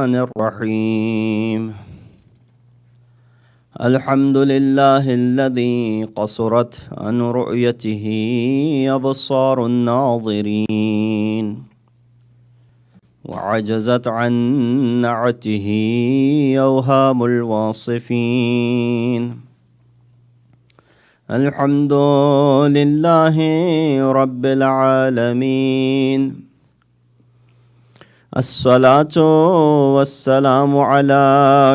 الرحمن الرحيم الحمد لله الذي قصرت عن رؤيته أبصار الناظرين وعجزت عن نعته أوهام الواصفين الحمد لله رب العالمين الصلاة والسلام على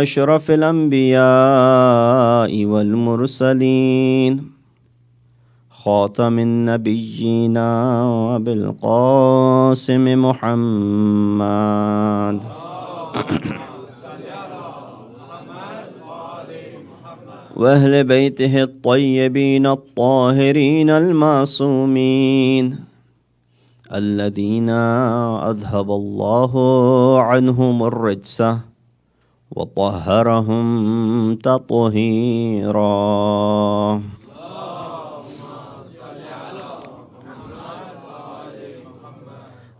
أشرف الأنبياء والمرسلين خاتم النبيين وأبي القاسم محمد وأهل بيته الطيبين الطاهرين المعصومين الذين أذهب الله عنهم الرجس وطهرهم تطهيرا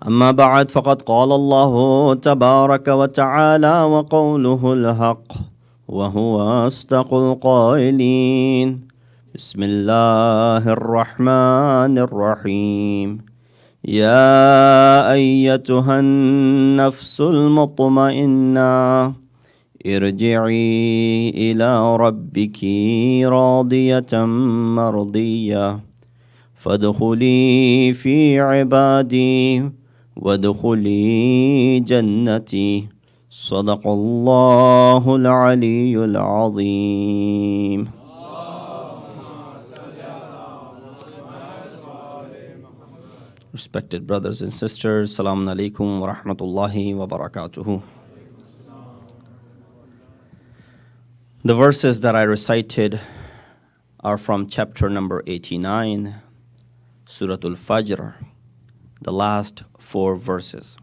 أما بعد فقد قال الله تبارك وتعالى وقوله الحق وهو أصدق القائلين بسم الله الرحمن الرحيم يا أيتها النفس المطمئنة ارجعي إلى ربك راضية مرضية فادخلي في عبادي وادخلي جنتي صدق الله العلي العظيم. Respected brothers and sisters, Assalamu alaikum wa rahmatullahi wa barakatuhu. The verses that I recited are from chapter number 89, Surah Al-Fajr, the last 4 verses.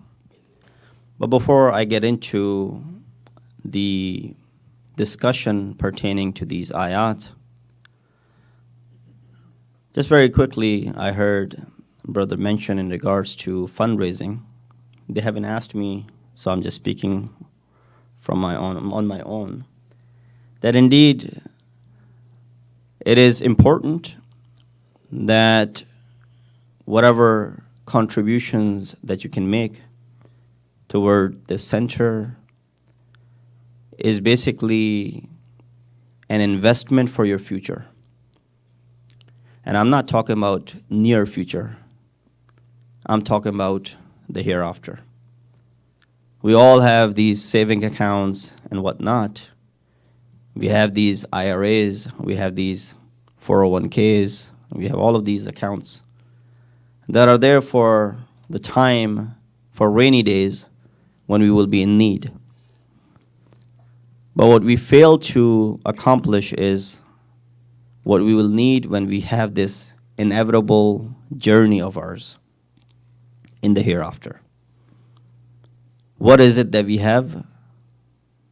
But before I get into the discussion pertaining to these ayat, just very quickly, I heard brother mention in regards to fundraising. They haven't asked me, so I'm just speaking from on my own, that indeed it is important that whatever contributions that you can make toward the center is basically an investment for your future. And I'm not talking about near future. I'm talking about the hereafter. We all have these saving accounts and whatnot. We have these IRAs, we have these 401ks, we have all of these accounts that are there for the time, for rainy days when we will be in need. But what we fail to accomplish is what we will need when we have this inevitable journey of ours in the hereafter. What is it that we have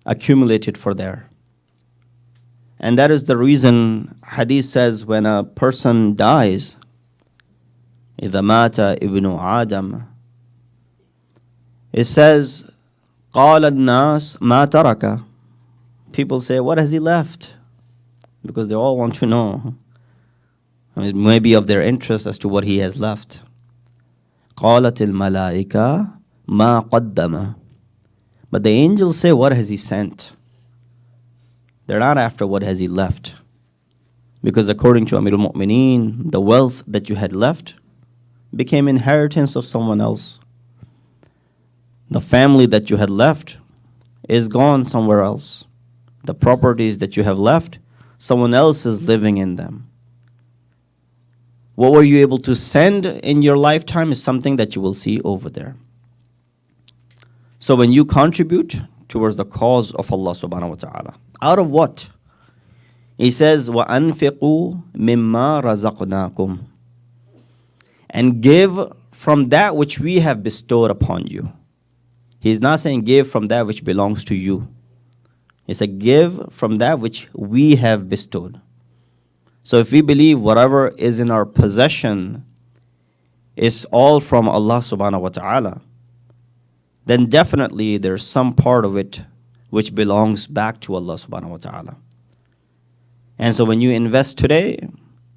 accumulated for there? And that is the reason hadith says when a person dies, إِذَا مَاتَ إِبْنُ آدَمَ, it says, قَالَ النَّاسِ مَا تَرَكَ. People say, what has he left? Because they all want to know. It may be of their interest as to what he has left. قَالَتِ الْمَلَائِكَةِ مَا قَدَّمَ. But the angels say, what has he sent? They're not after what has he left. Because according to Amir al-Mu'mineen, the wealth that you had left became inheritance of someone else. The family that you had left is gone somewhere else. The properties that you have left, someone else is living in them. What were you able to send in your lifetime is something that you will see over there. So when you contribute towards the cause of Allah subhanahu wa ta'ala, out of what? He says, وَأَنْفِقُوا مِمَّا رَزَقْنَاكُمْ. And give from that which we have bestowed upon you. He's not saying give from that which belongs to you. He said give from that which we have bestowed. So if we believe whatever is in our possession is all from Allah subhanahu wa ta'ala, then definitely there's some part of it which belongs back to Allah subhanahu wa ta'ala. And so when you invest today,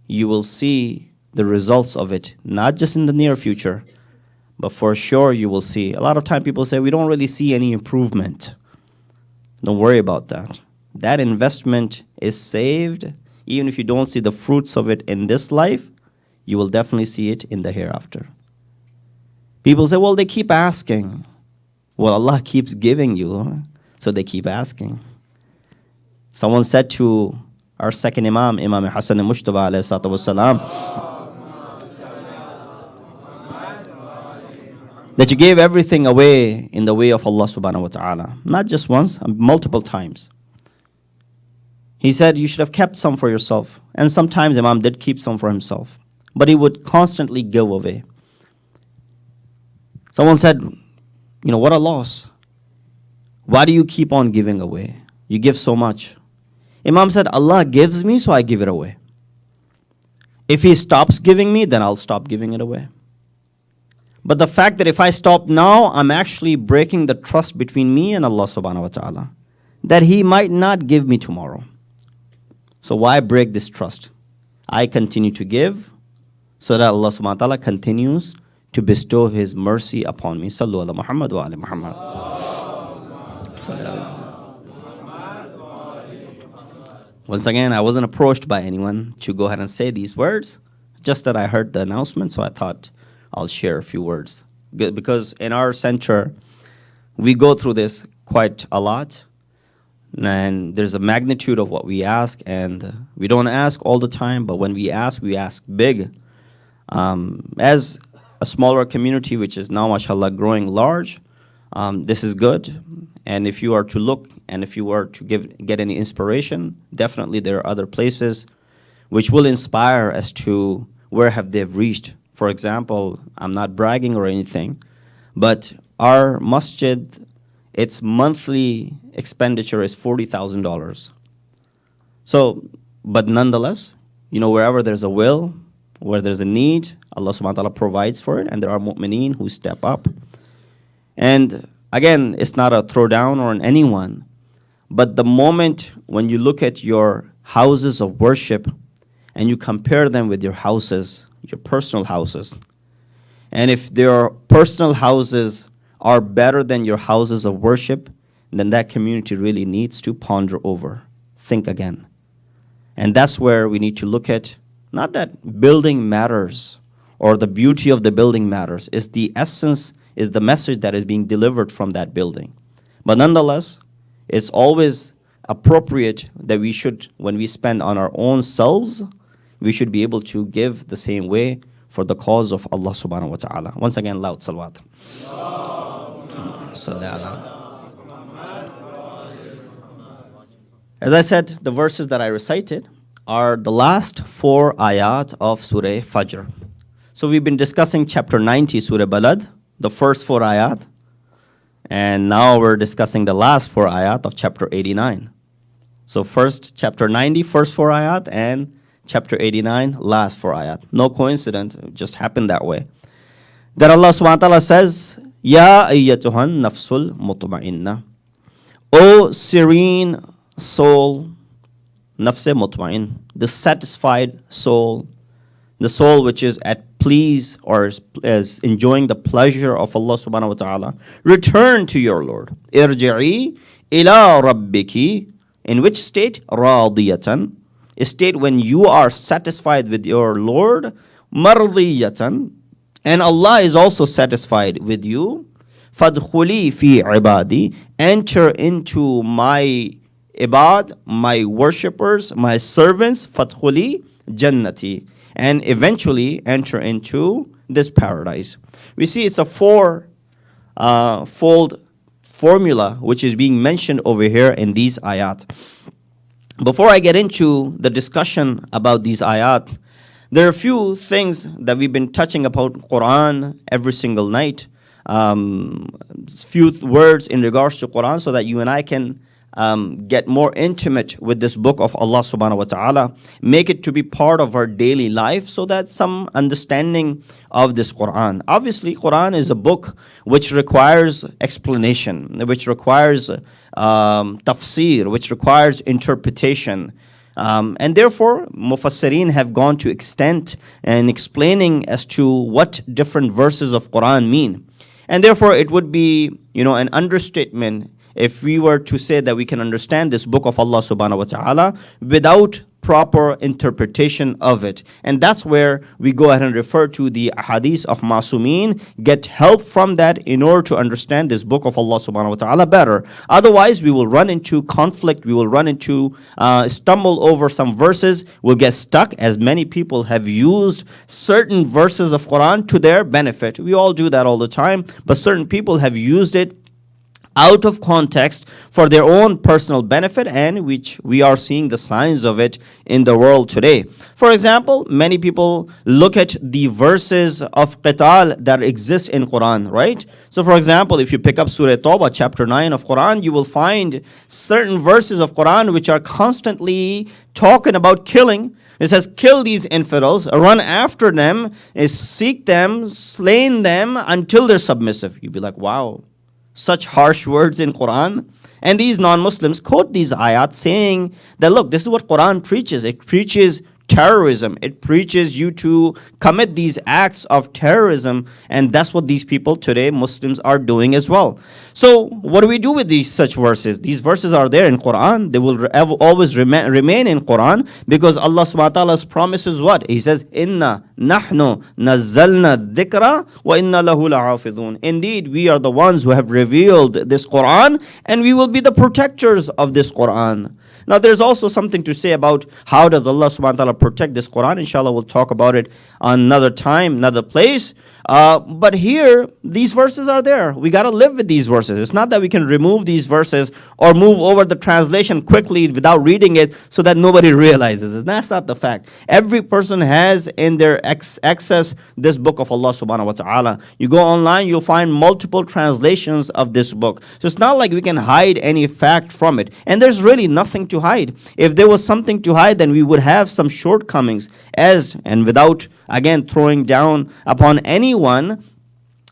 you will see the results of it, not just in the near future, but for sure you will see. A lot of time people say, we don't really see any improvement. Don't worry about that. That investment is saved. Even if you don't see the fruits of it in this life, you will definitely see it in the hereafter. People say, well, they keep asking. Well, Allah keeps giving you, so they keep asking. Someone said to our second Imam, Imam Hassan al-Mushtaba alayhi salatu wasalam, that you gave everything away in the way of Allah subhanahu wa ta'ala. Not just once, multiple times. He said you should have kept some for yourself. And sometimes Imam did keep some for himself. But he would constantly give away. Someone said, what a loss. Why do you keep on giving away? You give so much. Imam said, Allah gives me, so I give it away. If He stops giving me, then I'll stop giving it away. But the fact that if I stop now, I'm actually breaking the trust between me and Allah subhanahu wa ta'ala, that He might not give me tomorrow. So why break this trust? I continue to give so that Allah subhanahu wa ta'ala continues to bestow His mercy upon me. Sallu ala Muhammad wa ala Muhammad. Once again, I wasn't approached by anyone to go ahead and say these words, just that I heard the announcement, so I thought I'll share a few words. Because in our center, we go through this quite a lot, and there's a magnitude of what we ask, and we don't ask all the time, but when we ask big. As a smaller community, which is now, mashallah, growing large, this is good. And if you are to look, and if you were to get any inspiration, definitely there are other places which will inspire as to where have they reached. For example, I'm not bragging or anything, but our masjid, its monthly expenditure is $40,000. So, but nonetheless, wherever there's a will, where there's a need, Allah subhanahu wa ta'ala provides for it, and there are mu'mineen who step up. And again, it's not a throwdown on anyone, but the moment when you look at your houses of worship and you compare them with your houses, your personal houses, and if their personal houses are better than your houses of worship, then that community really needs to ponder over, think again. And that's where we need to look at, not that building matters or the beauty of the building matters, it's the essence, is the message that is being delivered from that building. But nonetheless, it's always appropriate that we should, when we spend on our own selves, we should be able to give the same way for the cause of Allah subhanahu wa ta'ala. Once again, loud salawat. As I said, the verses that I recited are the last 4 ayat of Surah Fajr. So we've been discussing chapter 90, Surah Balad, the first 4 ayat. And now we're discussing the last 4 ayat of chapter 89. So first, chapter 90, first 4 ayat, and chapter 89, last 4 ayat. No coincidence, it just happened that way. That Allah subhanahu wa ta'ala says, Ya ayyatuhan nafsul mutma'inna. O serene soul, nafse mutma'in, the satisfied soul, the soul which is at please or is enjoying the pleasure of Allah subhanahu wa ta'ala, return to your Lord. Irji'i ila rabbiki. In which state? Radiyatan. A state when you are satisfied with your Lord. Mardiyatan. And Allah is also satisfied with you. Fadkhuli fi ibadi. Enter into my ibad, my worshippers, my servants. Fadkhuli jannati. And eventually enter into this paradise. We see it's a fold formula which is being mentioned over here in these ayat. Before I get into the discussion about these ayat, there are a few things that we've been touching about Quran every single night. Few words in regards to Quran so that you and I can get more intimate with this book of Allah subhanahu wa ta'ala, make it to be part of our daily life so that some understanding of this Quran. Obviously, Quran is a book which requires explanation, which requires tafsir, which requires interpretation. And therefore, Mufassirin have gone to extent in explaining as to what different verses of Quran mean. And therefore, it would be, an understatement if we were to say that we can understand this book of Allah subhanahu wa ta'ala without proper interpretation of it. And that's where we go ahead and refer to the hadith of Masumeen, get help from that in order to understand this book of Allah subhanahu wa ta'ala better. Otherwise, we will run into conflict, we will run into, stumble over some verses, we'll get stuck, as many people have used certain verses of Quran to their benefit. We all do that all the time, but certain people have used it out of context for their own personal benefit, and which we are seeing the signs of it in the world today. For example, many people look at the verses of qital that exist in Quran, right? So for example, if you pick up Surah Tawbah, chapter 9 of Quran, you will find certain verses of Quran which are constantly talking about killing. It says, kill these infidels, run after them, seek them, slay them until they're submissive. You'd be like, wow, such harsh words in Quran. And these non-Muslims quote these ayat saying that, look, this is what Quran preaches. It preaches terrorism. It preaches you to commit these acts of terrorism. And that's what these people today, Muslims, are doing as well. So what do we do with these such verses? These verses are there in Quran. They will always remain in Quran, because Allah subhanahu wa ta'ala's promise is what? He says, Inna nahnu nazzalna dhikra wa inna lahu la'afidun. Indeed, we are the ones who have revealed this Quran, and we will be the protectors of this Quran. Now, there's also something to say about how does Allah subhanahu wa ta'ala protect this Quran. Inshallah, we'll talk about it on another time, another place. But here, these verses are there. We got to live with these verses. It's not that we can remove these verses or move over the translation quickly without reading it so that nobody realizes it. That's not the fact. Every person has in their access this book of Allah subhanahu wa ta'ala. You go online, you'll find multiple translations of this book. So it's not like we can hide any fact from it. And there's really nothing to hide. If there was something to hide, then we would have some shortcomings. And without, again, throwing down upon anyone,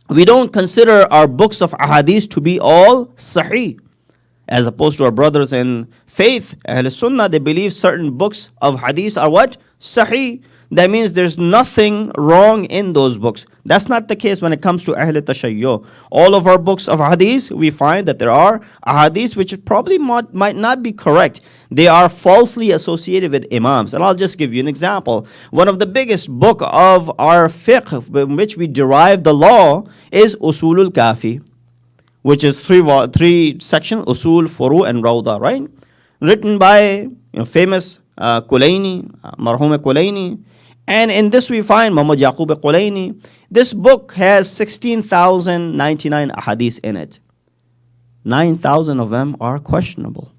we don't consider our books of ahadith to be all sahih. As opposed to our brothers in faith, Ahl Sunnah, they believe certain books of hadith are what? Sahih. That means there's nothing wrong in those books. That's not the case when it comes to Ahl Tashayyo. All of our books of hadith, we find that there are ahadith which probably might not be correct. They are falsely associated with imams. And I'll just give you an example. One of the biggest book of our fiqh, in which we derive the law, is Usulul Kafi, which is three section, Usul, Furu, and Rawda, right? Written by famous Kulaini, Marhum Kulaini. And in this we find Muhammad Yaqub Kulaini. This book has 16,099 ahadith in it. 9,000 of them are questionable.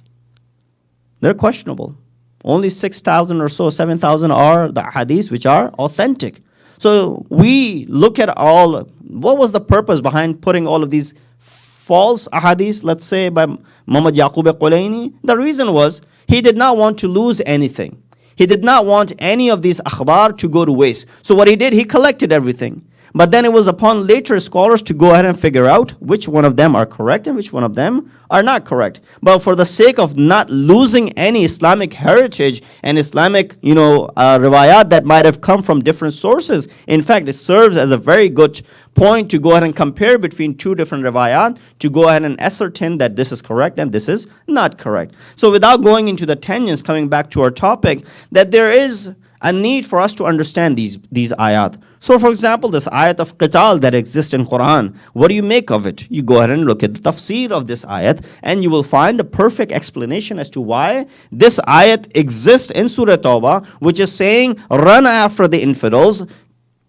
They're questionable. Only 6,000 or so, 7,000 are the hadiths which are authentic. So we look at what was the purpose behind putting all of these false ahadiths, let's say by Muhammad Yaqub Kulaini? The reason was he did not want to lose anything. He did not want any of these akhbar to go to waste. So what he did, he collected everything. But then it was upon later scholars to go ahead and figure out which one of them are correct and which one of them are not correct. But for the sake of not losing any Islamic heritage and Islamic, riwayat that might have come from different sources, in fact, it serves as a very good point to go ahead and compare between two different riwayat, to go ahead and ascertain that this is correct and this is not correct. So without going into the tangents, coming back to our topic, that there is a need for us to understand these ayat. So for example, this ayat of qital that exists in Quran, what do you make of it? You go ahead and look at the tafsir of this ayat, and you will find a perfect explanation as to why this ayat exists in Surah Tawbah, which is saying, run after the infidels,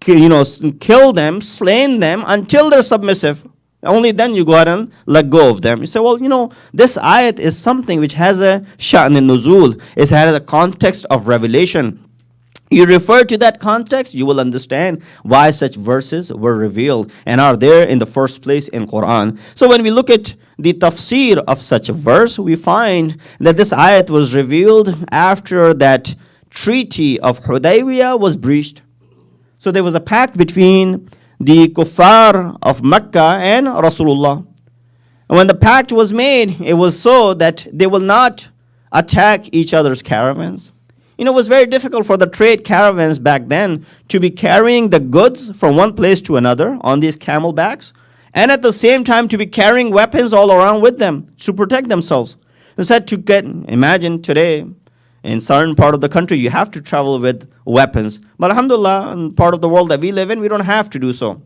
kill them, slay them until they're submissive. Only then you go ahead and let go of them. You say, well, this ayat is something which has a sha'n al-nuzul. It has a context of revelation. You refer to that context, you will understand why such verses were revealed and are there in the first place in Quran. So when we look at the tafsir of such a verse, we find that this ayat was revealed after that treaty of Hudaybiyah was breached. So there was a pact between the kuffar of Mecca and Rasulullah. And when the pact was made, it was so that they will not attack each other's caravans. It was very difficult for the trade caravans back then to be carrying the goods from one place to another on these camel backs, and at the same time to be carrying weapons all around with them to protect themselves. Instead, imagine today, in certain part of the country, you have to travel with weapons. But alhamdulillah, in part of the world that we live in, we don't have to do so.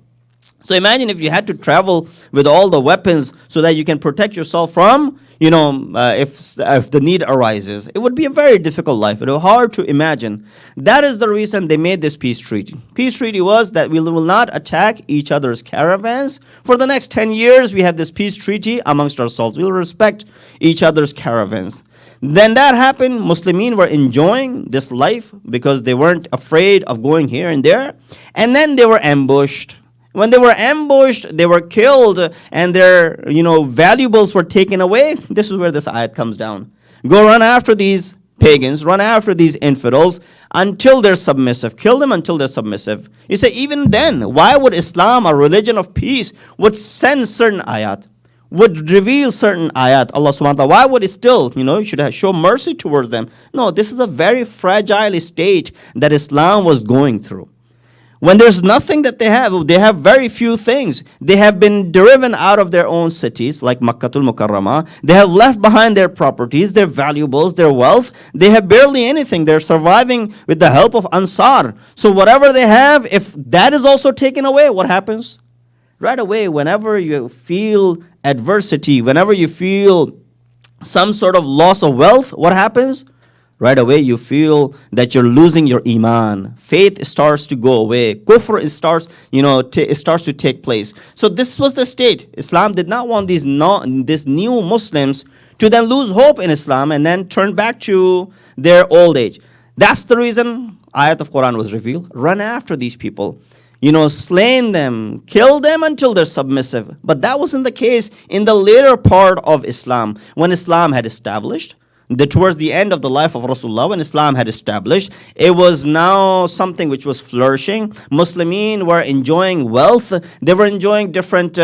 So imagine if you had to travel with all the weapons so that you can protect yourself from, if the need arises. It would be a very difficult life. It was hard to imagine. That is the reason they made this peace treaty. Peace treaty was that we will not attack each other's caravans. For the next 10 years, we have this peace treaty amongst ourselves. We will respect each other's caravans. Then that happened. Muslimin were enjoying this life because they weren't afraid of going here and there. And then they were ambushed. When they were ambushed, they were killed, and their valuables were taken away. This is where this ayat comes down. Go run after these pagans, run after these infidels until they're submissive. Kill them until they're submissive. You say, even then, why would Islam, a religion of peace, would send certain ayat, would reveal certain ayat? Allah subhanahu wa ta'ala, why would it still, you should show mercy towards them? No, this is a very fragile state that Islam was going through. When there's nothing that they have very few things. They have been driven out of their own cities, like Makkatul Mukarramah. They have left behind their properties, their valuables, their wealth. They have barely anything. They're surviving with the help of Ansar. So whatever they have, if that is also taken away, what happens? Right away, whenever you feel adversity, whenever you feel some sort of loss of wealth, what happens? Right away, you feel that you're losing your iman. Faith starts to go away. Kufr starts to take place. So this was the state. Islam did not want these new Muslims to then lose hope in Islam and then turn back to their old age. That's the reason ayat of Quran was revealed. Run after these people. Slain them, kill them until they're submissive. But that wasn't the case in the later part of Islam, when Islam had established. Towards the end of the life of Rasulullah, when Islam had established, it was now something which was flourishing. Muslimin were enjoying wealth. They were enjoying different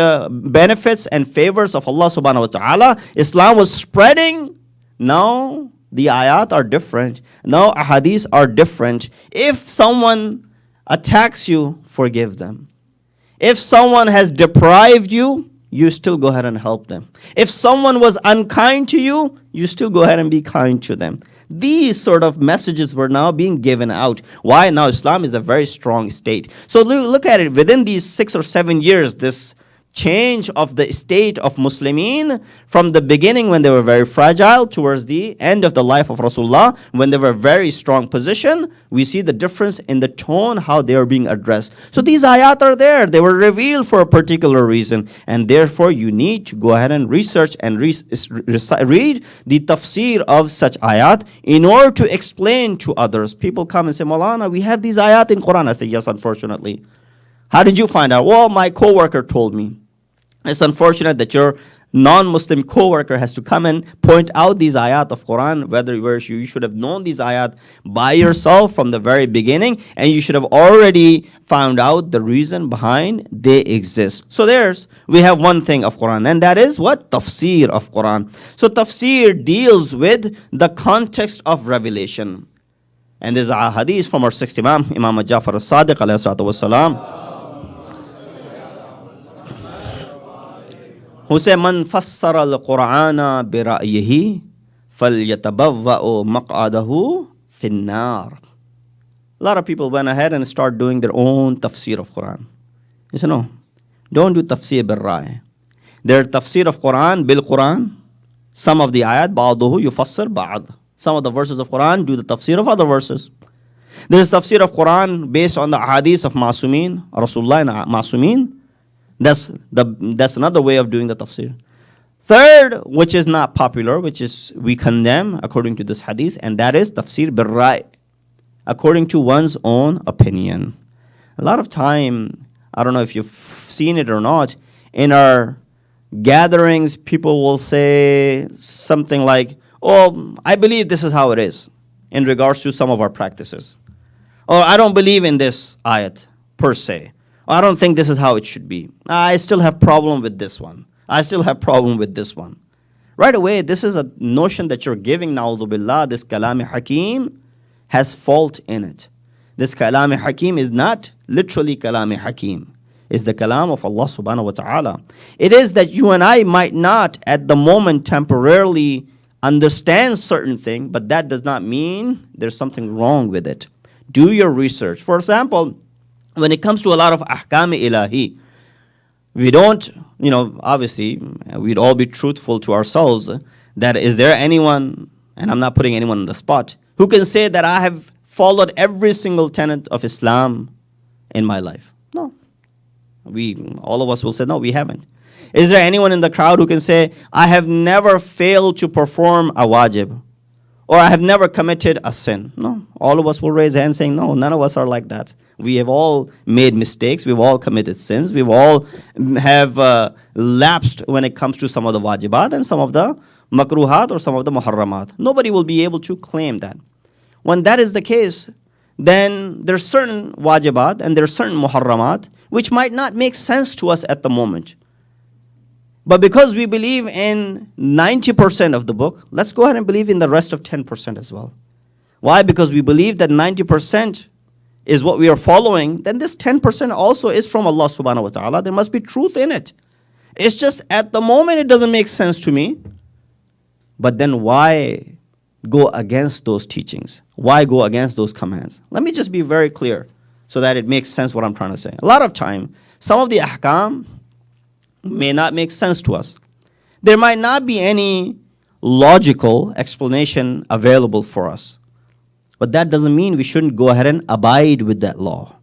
benefits and favors of Allah subhanahu wa ta'ala. Islam was spreading. Now the ayat are different. Now ahadith are different. If someone attacks you, forgive them. If someone has deprived you, you still go ahead and help them. If someone was unkind to you, you still go ahead and be kind to them. These sort of messages were now being given out. Why? Now Islam is a very strong state. So look at it. Within these 6 or 7 years, this change of the state of Muslimin from the beginning when they were very fragile towards the end of the life of Rasulullah, when they were very strong position, we see the difference in the tone, how they are being addressed. So these ayat are there. They were revealed for a particular reason. And therefore, you need to go ahead and research and read the tafsir of such ayat in order to explain to others. People come and say, Maulana, we have these ayat in Quran. I say, yes, unfortunately. How did you find out? Well, my coworker told me. It's unfortunate that your non-Muslim coworker has to come and point out these ayat of Quran, whether you should have known these ayat by yourself from the very beginning, and you should have already found out the reason behind they exist. So we have one thing of Quran, and that is what? Tafsir of Quran. So tafsir deals with the context of revelation. And there's a hadith from our sixth Imam, Imam Jafar as-Sadiq alayhi salatu wassalam, who said, Man fassara al-Qur'ana bi ra'yihi falyatabawwa'u maq'adahu fin-nar. A lot of people went ahead and started doing their own tafsir of Quran. You say, no, don't do tafsir bil-ra'i. Their tafsir of Quran bil-Quran. Some of the ayat, ba'duhu yufassir ba'd. Some of the verses of Quran do the tafsir of other verses. There is tafsir of Quran based on the hadith of Masumin, Rasulullah and Masumin. That's another way of doing the tafsir. Third, which is not popular, which is we condemn according to this hadith, and that is tafsir bil-ra'i, according to one's own opinion. A lot of time, I don't know if you've seen it or not, in our gatherings, people will say something like, oh, I believe this is how it is in regards to some of our practices. Or I don't believe in this ayat per se. Or I don't think this is how it should be. I still have problem with this one. I still have problem with this one. Right away, this is a notion that you're giving, na'udhu billah, this kalam hakim has fault in it. This kalam hakim is not literally kalam hakim. It's the kalam of Allah subhanahu wa ta'ala. It is that you and I might not at the moment temporarily understand certain thing, but that does not mean there's something wrong with it. Do your research. For example, when it comes to a lot of ahkam ilahi, we don't, obviously, we'd all be truthful to ourselves that is there anyone, and I'm not putting anyone on the spot, who can say that I have followed every single tenet of Islam in my life? No. All of us will say, no, we haven't. Is there anyone in the crowd who can say, I have never failed to perform a wajib, or I have never committed a sin? No. All of us will raise hands saying, no, none of us are like that. We have all made mistakes. We've all committed sins. We've all have lapsed when it comes to some of the wajibat and some of the makruhat or some of the muharramat. Nobody will be able to claim that. When that is the case, then there's certain wajibat and there's certain muharramat which might not make sense to us at the moment. But because we believe in 90% of the book, let's go ahead and believe in the rest of 10% as well. Why? Because we believe that 90% is what we are following, then this 10% also is from Allah subhanahu wa ta'ala. There must be truth in it. It's just at the moment it doesn't make sense to me. But then why go against those teachings? Why go against those commands? Let me just be very clear so that it makes sense what I'm trying to say. A lot of time, some of the ahkam may not make sense to us. There might not be any logical explanation available for us. But that doesn't mean we shouldn't go ahead and abide with that law.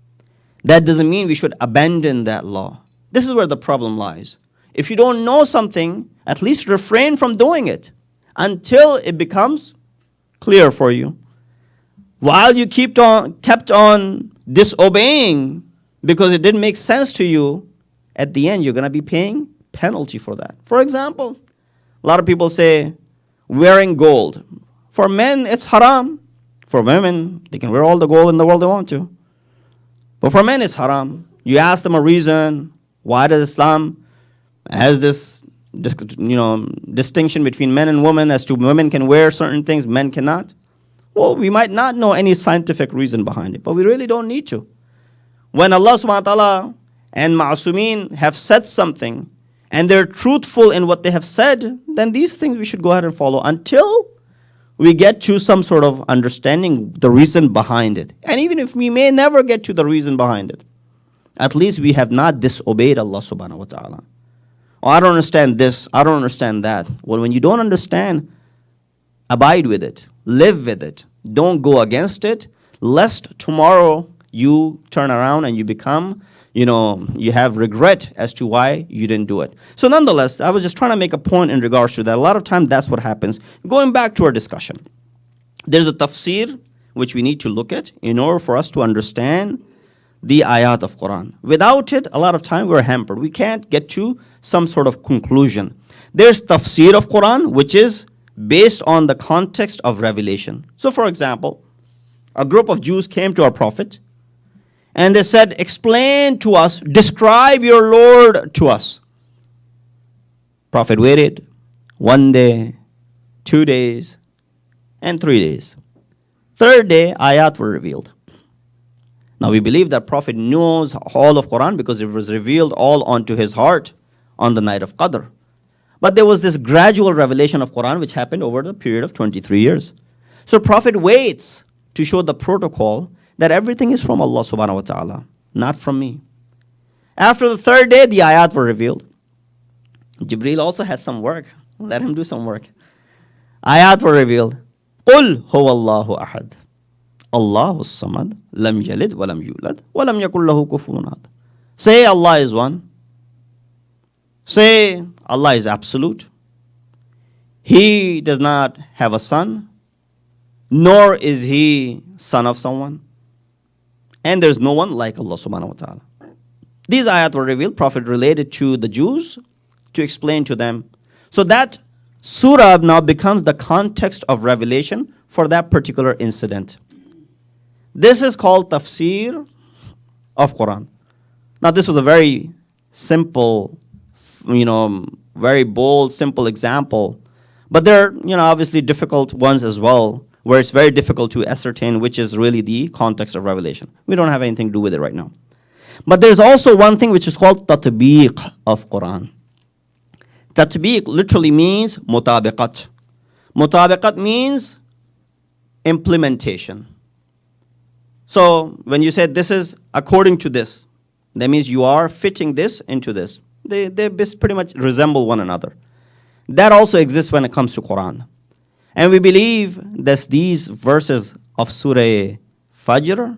That doesn't mean we should abandon that law. This is where the problem lies. If you don't know something, at least refrain from doing it until it becomes clear for you. While you kept on disobeying because it didn't make sense to you, at the end you're going to be paying penalty for that. For example, a lot of people say wearing gold. For men, it's haram. For women, they can wear all the gold in the world they want to. But for men, it's haram. You ask them a reason. Why does Islam has this distinction between men and women as to women can wear certain things, men cannot? Well, we might not know any scientific reason behind it, but we really don't need to. When Allah subhanahu wa ta'ala and Ma'asumeen have said something, and they're truthful in what they have said, then these things we should go ahead and follow until we get to some sort of understanding the reason behind it. And even if we may never get to the reason behind it, at least we have not disobeyed Allah subhanahu wa ta'ala. Oh, I don't understand this, I don't understand that. Well, when you don't understand, abide with it, live with it. Don't go against it, lest tomorrow you turn around and you become, you have regret as to why you didn't do it. So nonetheless, I was just trying to make a point in regards to that. A lot of time that's what happens. Going back to our discussion, there's a tafsir which we need to look at in order for us to understand the ayat of Quran. Without it, a lot of time we're hampered. We can't get to some sort of conclusion. There's tafsir of Quran, which is based on the context of revelation. So for example, a group of Jews came to our Prophet and they said, explain to us, describe your Lord to us. Prophet waited 1 day, 2 days, and 3 days. Third day, ayat were revealed. Now we believe that Prophet knows all of Quran because it was revealed all onto his heart on the night of Qadr. But there was this gradual revelation of Quran which happened over the period of 23 years. So Prophet waits to show the protocol that everything is from Allah subhanahu wa ta'ala, not from me. After the third day, the ayat were revealed. Jibreel also had some work. Let him do some work. Ayat were revealed. قُلْ هُوَ اللَّهُ أَحَدٌ اللَّهُ الصَّمَدُ لَمْ يَلِدْ وَلَمْ يُولَدْ وَلَمْ يَكُنْ لَهُ كُفُوًا أَحَدٌ. Say Allah is one. Say Allah is absolute. He does not have a son, nor is he son of someone. And there's no one like Allah subhanahu wa ta'ala. These ayat were revealed. Prophet related to the Jews to explain to them. So that surah now becomes the context of revelation for that particular incident. This is called tafsir of Quran. Now this was a very simple, very bold, simple example. But there are, obviously difficult ones as well, where it's very difficult to ascertain which is really the context of revelation. We don't have anything to do with it right now. But there's also one thing which is called tatbiq of Quran. Tatbiq literally means mutabiqat. Mutabiqat means implementation. So when you say this is according to this, that means you are fitting this into this. They pretty much resemble one another. That also exists when it comes to Quran. And we believe that these verses of Surah Fajr,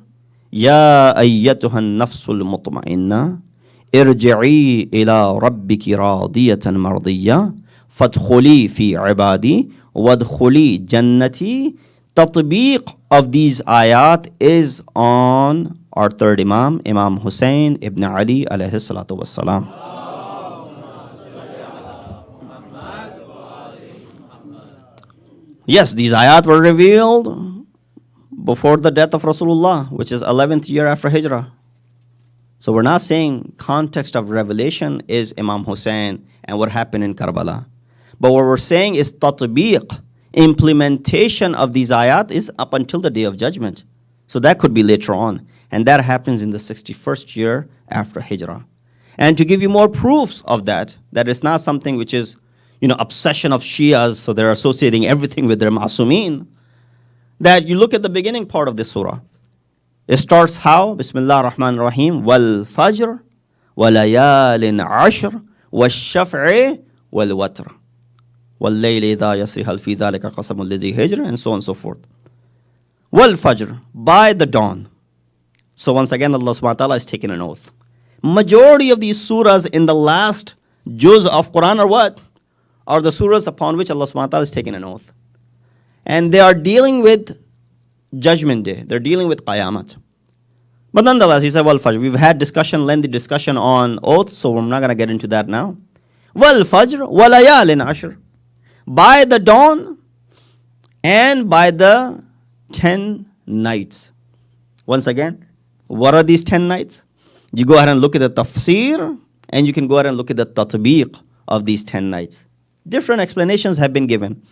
Ya ayyatuhan nafsul mutma'inna, irji'i ila rabbiki radiyatan mardiyya, fadkhuli fi ibadi, wadkhuli jannati. Tatbiq of these ayat is on our third Imam, Imam Hussein ibn Ali alayhi salatu wassalam. Yes, these ayat were revealed before the death of Rasulullah, which is 11th year after Hijrah. So we're not saying context of revelation is Imam Hussein and what happened in Karbala. But what we're saying is tatbiq, implementation of these ayat is up until the day of judgment. So that could be later on. And that happens in the 61st year after Hijrah. And to give you more proofs of that it's not something which is obsession of Shias, so they're associating everything with their ma'sumin, that you look at the beginning part of this surah. It starts how? Bismillah ar-Rahman ar-Rahim, wal fajr, wa layalin ashr, wa shaf'i, wal watr, wal layli idha yasri hal fi dhalika qasamul lizi hijr, and so on and so forth. Wal fajr, by the dawn. So once again, Allah subhanahu wa ta'ala is taking an oath. Majority of these surahs in the last juz of Quran are what? Are the surahs upon which Allah subhanahu wa ta'ala is taking an oath. And they are dealing with Judgment Day. They're dealing with Qayamat. But nonetheless, he said, Wal Fajr. We've had lengthy discussion on oaths, so we're not going to get into that now. Wal Fajr, wa layalin ashr. By the dawn and by the 10 nights. Once again, what are these 10 nights? You go ahead and look at the tafsir, and you can go ahead and look at the tatbiq of these 10 nights. Different explanations have been given.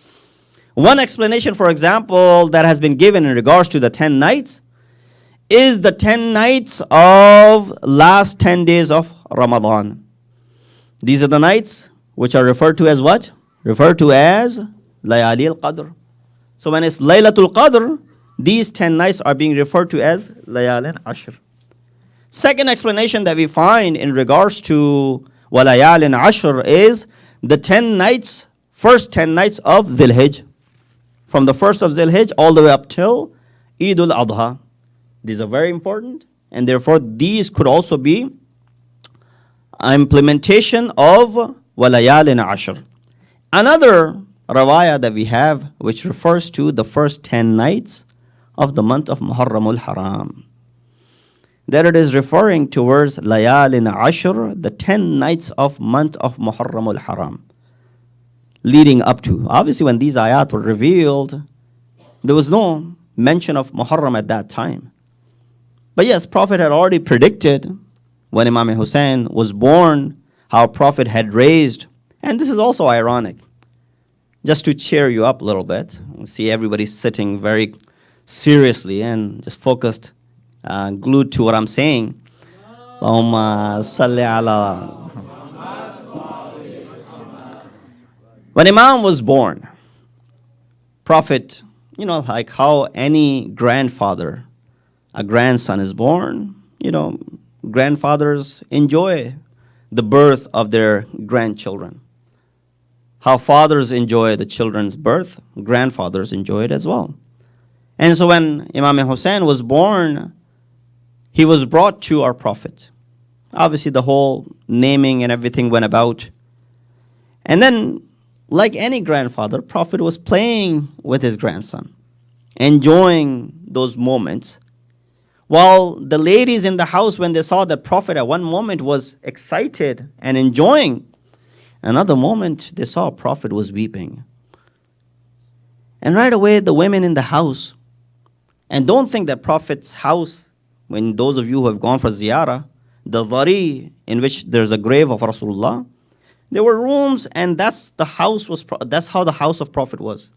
One explanation, for example, that has been given in regards to the 10 nights is the 10 nights of last 10 days of Ramadan. These are the nights which are referred to as what? Referred to as Layali al-Qadr. So when it's Laylatul Qadr, these 10 nights are being referred to as Layalin Ashr. Second explanation that we find in regards to Walayalin Ashr is the 10 nights, first 10 nights of Dhul Hijj. From the first of Dhul Hijj all the way up till Eid al-Adha. These are very important, and therefore these could also be implementation of Walayalin Ashr. Another rawaya that we have, which refers to the first 10 nights of the month of Muharram al-Haram. That it is referring towards Layalin Ashr, the 10 nights of month of Muharram al-Haram. Leading up to, obviously when these ayat were revealed, there was no mention of Muharram at that time. But yes, Prophet had already predicted when Imam Hussein was born, how Prophet had raised, and this is also ironic, just to cheer you up a little bit. See everybody sitting very seriously and just focused, glued to what I'm saying. Allahumma salli ala. When Imam was born, Prophet, like how any grandfather, a grandson is born, grandfathers enjoy the birth of their grandchildren. How fathers enjoy the children's birth, grandfathers enjoy it as well. And so when Imam Hussein was born, he was brought to our Prophet. Obviously the whole naming and everything went about. And then, like any grandfather, Prophet was playing with his grandson, enjoying those moments. While the ladies in the house, when they saw that Prophet at one moment was excited and enjoying, another moment, they saw a Prophet was weeping. And right away, the women in the house, and don't think that Prophet's house, when those of you who have gone for ziyarah, the dhari in which there's a grave of Rasulullah, there were rooms, and that's how the house of Prophet was.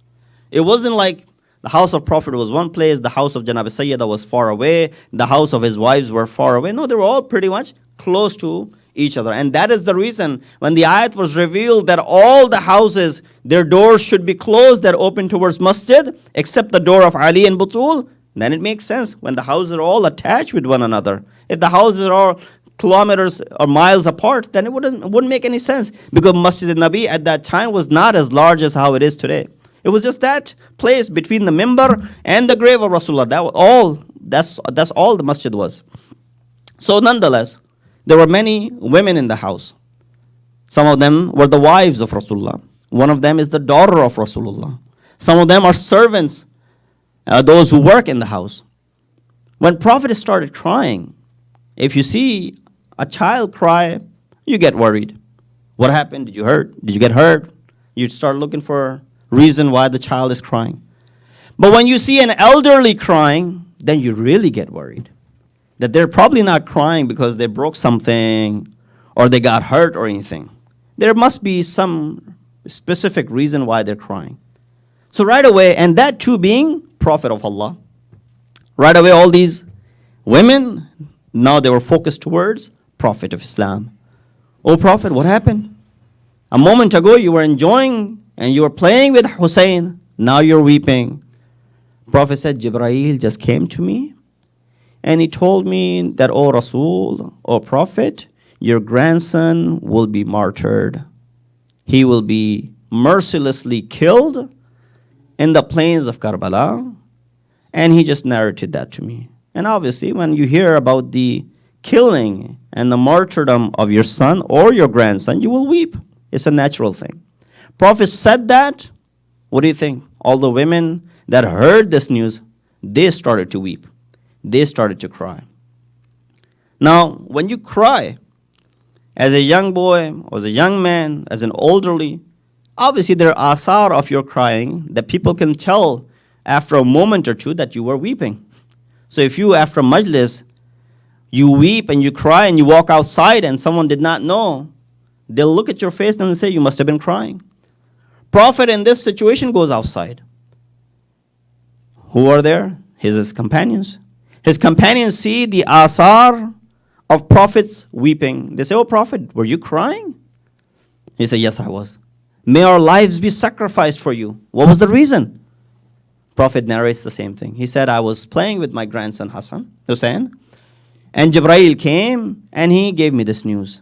It wasn't like the house of Prophet was one place, the house of Janab Sayyida was far away, the house of his wives were far away. No, they were all pretty much close to each other. And that is the reason when the ayat was revealed that all the houses, their doors should be closed, that open towards masjid, except the door of Ali and Butul, then it makes sense when the houses are all attached with one another. If the houses are all kilometers or miles apart, then it wouldn't make any sense, because Masjid al-Nabi at that time was not as large as how it is today. It was just that place between the mimbar and the grave of Rasulullah. That's all the masjid was. So nonetheless, there were many women in the house. Some of them were the wives of Rasulullah. One of them is the daughter of Rasulullah. Some of them are servants, those who work in the house. When Prophet started crying, if you see a child cry, you get worried. What happened? Did you get hurt? You start looking for reason why the child is crying. But when you see an elderly crying, then you really get worried. That they're probably not crying because they broke something or they got hurt or anything. There must be some specific reason why they're crying. So right away, and that too being Prophet of Allah, right away all these women, now they were focused towards Prophet of Islam. Oh Prophet, what happened? A moment ago you were enjoying and you were playing with Hussein. Now you're weeping. Prophet said, Jibreel just came to me and he told me that, oh Rasul, oh Prophet, your grandson will be martyred. He will be mercilessly killed in the plains of Karbala. And he just narrated that to me. And obviously, when you hear about the killing and the martyrdom of your son or your grandson, you will weep. It's a natural thing. Prophet said that. What do you think? All the women that heard this news, they started to weep. They started to cry. Now, when you cry, as a young boy, or as a young man, as an elderly, obviously there are asar of your crying that people can tell after a moment or two that you were weeping. So if you, after majlis, you weep and you cry and you walk outside and someone did not know, they'll look at your face and say, you must have been crying. Prophet in this situation goes outside. Who are there? His companions. His companions see the asar of Prophet's weeping. They say, oh Prophet, were you crying? He said, yes, I was. May our lives be sacrificed for you. What was the reason? Prophet narrates the same thing. He said, I was playing with my grandson Hussein, and Jibreel came and he gave me this news.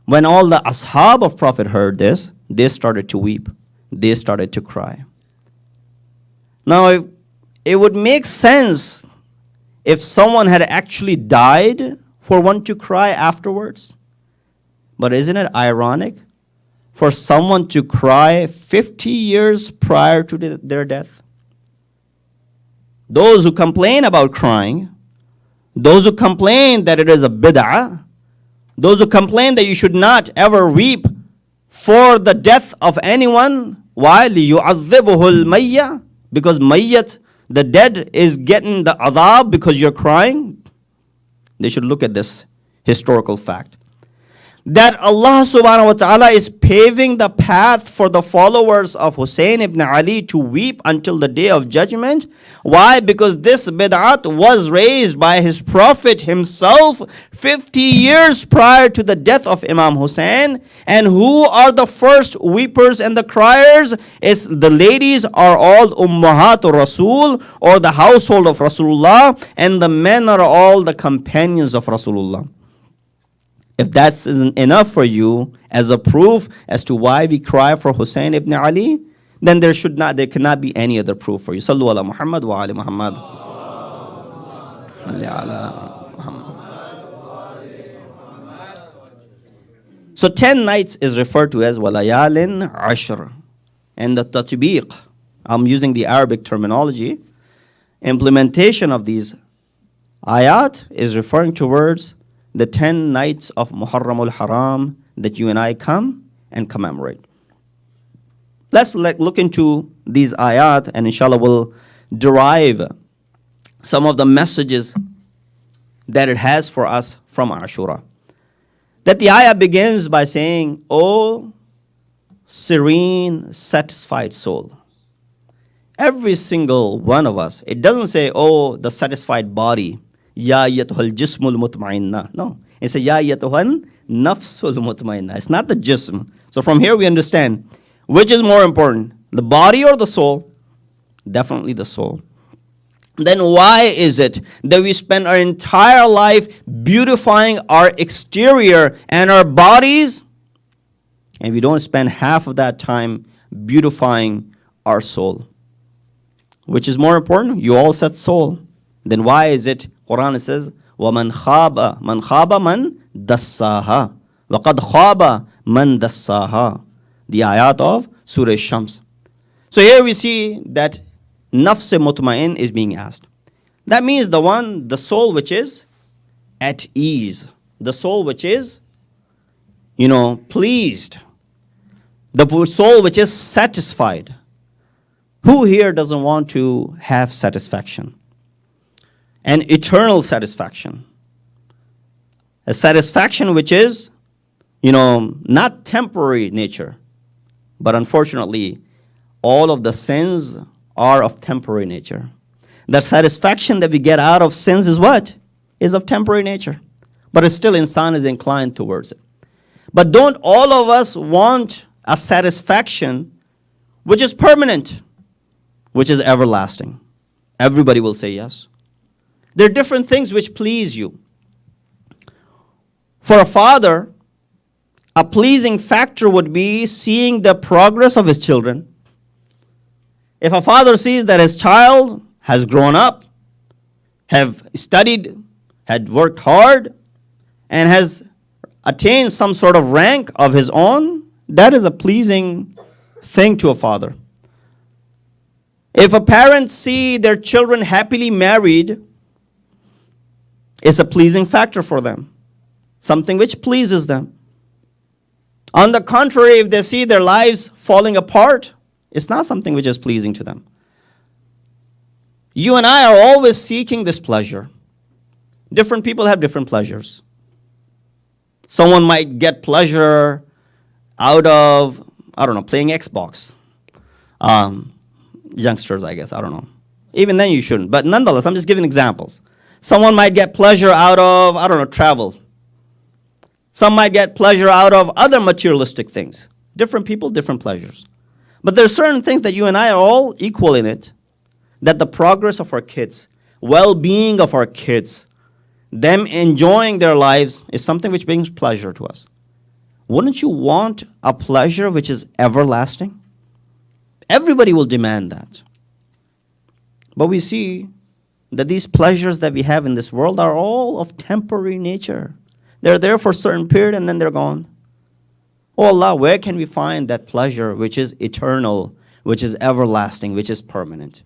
When all the ashab of Prophet heard this, they started to weep. They started to cry. Now, it would make sense if someone had actually died for one to cry afterwards. But isn't it ironic for someone to cry 50 years prior to their death? Those who complain about crying, those who complain that it is a bid'ah, those who complain that you should not ever weep for the death of anyone, why? لِيُعَذِّبُهُ الْمَيَّةِ, because mayyat, the dead, is getting the adhab because you're crying. They should look at this historical fact. That Allah subhanahu wa ta'ala is paving the path for the followers of Hussein ibn Ali to weep until the day of judgment. Why? Because this bid'at was raised by his Prophet himself 50 years prior to the death of Imam Hussein. And who are the first weepers and the criers? It's the ladies are all Ummahat Rasul, or the household of Rasulullah, and the men are all the companions of Rasulullah. If that's enough for you as a proof as to why we cry for Hussein ibn Ali, then there cannot be any other proof for you. Sallu ala Muhammad wa ali Muhammad. So 10 nights is referred to as walayalin ashr. And the tatbiq, I'm using the Arabic terminology, implementation of these ayat is referring towards the 10 nights of Muharram al-Haram that you and I come and commemorate. Let's look into these ayat, and inshallah we'll derive some of the messages that it has for us from Ashura. That the ayah begins by saying, "O serene, satisfied soul." Every single one of us. It doesn't say, "Oh, the satisfied body." Ya ayyatuhal jismul mutma'inna. No. It says, Ya ayyatuhal nafsul mutma'inna. It's not the jism. So from here we understand, which is more important, the body or the soul? Definitely the soul. Then why is it that we spend our entire life beautifying our exterior and our bodies, and we don't spend half of that time beautifying our soul? Which is more important? You all said soul. Then why is it Quran says, وَمَنْ خَابَ مَنْ خَابَ مَنْ دَسَّاهَا وَقَدْ خَابَ مَنْ دَسَّاهَا. The ayat of Surah Shams. So here we see that nafs mutmain is being asked. That means the soul which is at ease. The soul which is, pleased. The soul which is satisfied. Who here doesn't want to have satisfaction? An eternal satisfaction. A satisfaction which is, not temporary nature. But unfortunately, all of the sins are of temporary nature. The satisfaction that we get out of sins is what? Is of temporary nature. But it's still insan is inclined towards it. But don't all of us want a satisfaction which is permanent, which is everlasting? Everybody will say yes. There are different things which please you. For a father, a pleasing factor would be seeing the progress of his children. If a father sees that his child has grown up, have studied, had worked hard, and has attained some sort of rank of his own, that is a pleasing thing to a father. If a parent see their children happily married, it's a pleasing factor for them, something which pleases them. On the contrary, if they see their lives falling apart, it's not something which is pleasing to them. You and I are always seeking this pleasure. Different people have different pleasures. Someone might get pleasure out of, playing Xbox. Youngsters, I guess, I don't know. Even then you shouldn't. But nonetheless, I'm just giving examples. Someone might get pleasure out of, travel. Some might get pleasure out of other materialistic things. Different people, different pleasures. But there are certain things that you and I are all equal in it, that the progress of our kids, well-being of our kids, them enjoying their lives is something which brings pleasure to us. Wouldn't you want a pleasure which is everlasting? Everybody will demand that. But we see that these pleasures that we have in this world are all of temporary nature. They're there for a certain period and then they're gone. Oh Allah, where can we find that pleasure which is eternal, which is everlasting, which is permanent?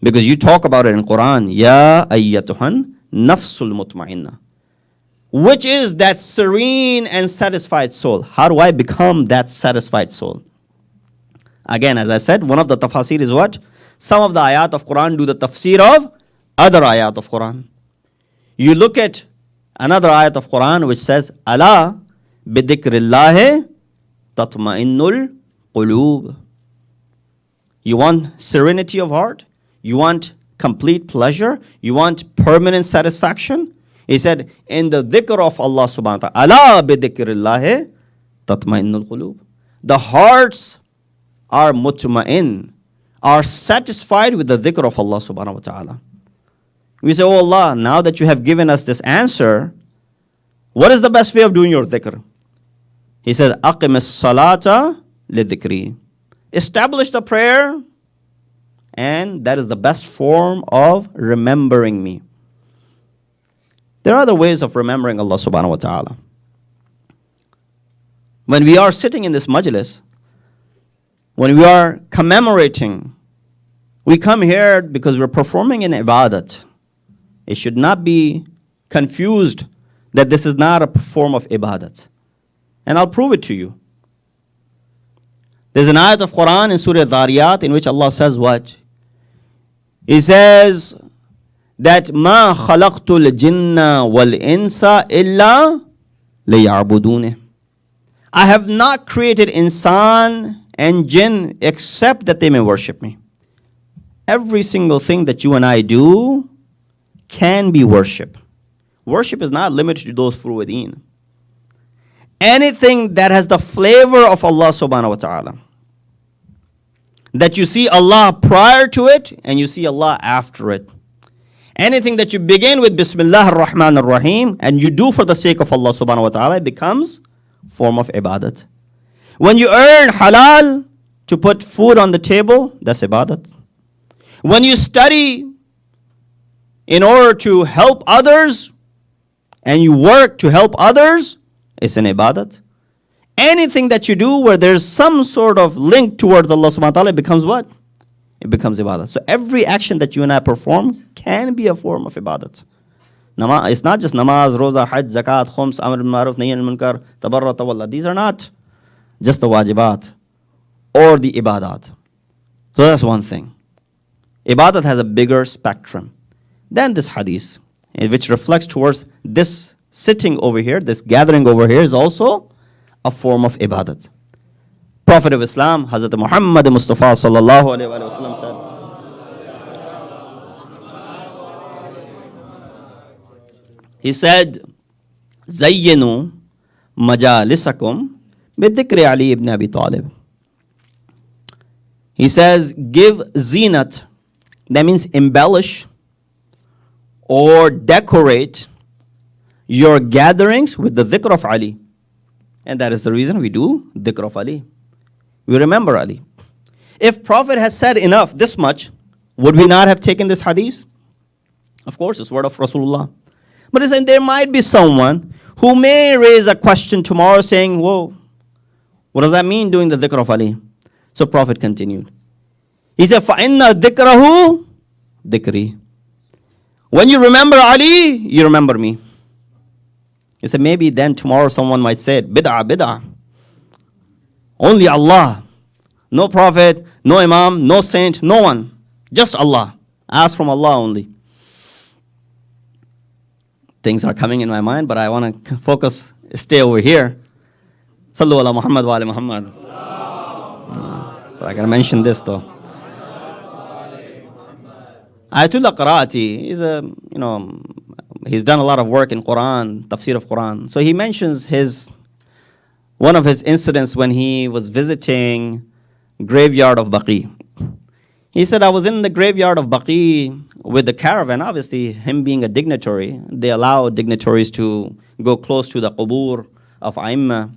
Because you talk about it in Quran, Ya ayyatuhan nafsul mutma'inna. Which is that serene and satisfied soul? How do I become that satisfied soul? Again, as I said, one of the tafsir is what? Some of the ayat of Quran do the tafsir of other ayat of Quran. You look at another ayat of Quran which says, Ala bidhikrillahi tatma'innul qulub. You want serenity of heart? You want complete pleasure? You want permanent satisfaction? He said, in the dhikr of Allah subhanahu wa ta'ala, Ala bidhikrillahi tatma'innul qulub. The hearts are mutma'in, are satisfied with the dhikr of Allah subhanahu wa ta'ala. We say, oh Allah, now that you have given us this answer, what is the best way of doing your dhikr? He says, Aqim as-salata li-dhikri. Establish the prayer, and that is the best form of remembering me. There are other ways of remembering Allah subhanahu wa ta'ala. When we are sitting in this majlis, when we are commemorating, we come here because we're performing an ibadat. It should not be confused that this is not a form of ibadat. And I'll prove it to you. There's an ayat of Quran in Surah Dhariyat in which Allah says what? He says that مَا خَلَقْتُ الْجِنَّ وَالْإِنسَ إِلَّا لِيَعْبُدُونِ. I have not created insan and jinn except that they may worship me. Every single thing that you and I do can be worship. Worship is not limited to those furu'adeen. Anything that has the flavor of Allah subhanahu wa ta'ala, that you see Allah prior to it and you see Allah after it. Anything that you begin with Bismillah ar-Rahman ar-Rahim and you do for the sake of Allah subhanahu wa ta'ala, it becomes form of ibadat. When you earn halal to put food on the table, that's ibadat. When you study in order to help others and you work to help others, it's an ibadat. Anything that you do where there's some sort of link towards Allah subhanahu wa ta'ala, it becomes what? It becomes ibadat. So every action that you and I perform can be a form of ibadat. It's not just namaz, roza, hajj, zakat, khums, amr bil ma'ruf, nahy anil munkar, tabarra, tawalla. These are not just the wajibat or the ibadat. So that's one thing. Ibadat has a bigger spectrum than this hadith, which reflects towards this sitting over here, this gathering over here is also a form of ibadat. Prophet of Islam, Hazrat Muhammad Mustafa sallallahu alayhi wa sallam said, he said, Zayyinu majalisakum bidhikri Ali ibn Abi Talib. He says, give zinat, that means embellish or decorate your gatherings with the dhikr of Ali. And that is the reason we do dhikr of Ali. We remember Ali. If Prophet has said enough, this much, would we not have taken this hadith? Of course, it's word of Rasulullah. But he said there might be someone who may raise a question tomorrow saying, whoa, what does that mean doing the dhikr of Ali? So Prophet continued. He said, فَإِنَّ ذِكْرَهُ dhikri. When you remember Ali, you remember me. He said, maybe then tomorrow someone might say it, bid'ah, bid'ah. Only Allah. No prophet, no imam, no saint, no one. Just Allah. Ask from Allah only. Things are coming in my mind, but I want to focus, stay over here. Sallu ala Muhammad wa ala Muhammad. But I got to mention this though. Ayatullah Qaraati is he's done a lot of work in Quran, tafsir of Quran. So he mentions one of his incidents when he was visiting graveyard of Baqi. He said, I was in the graveyard of Baqi with the caravan. Obviously, him being a dignitary, they allow dignitaries to go close to the qubur of Aimma.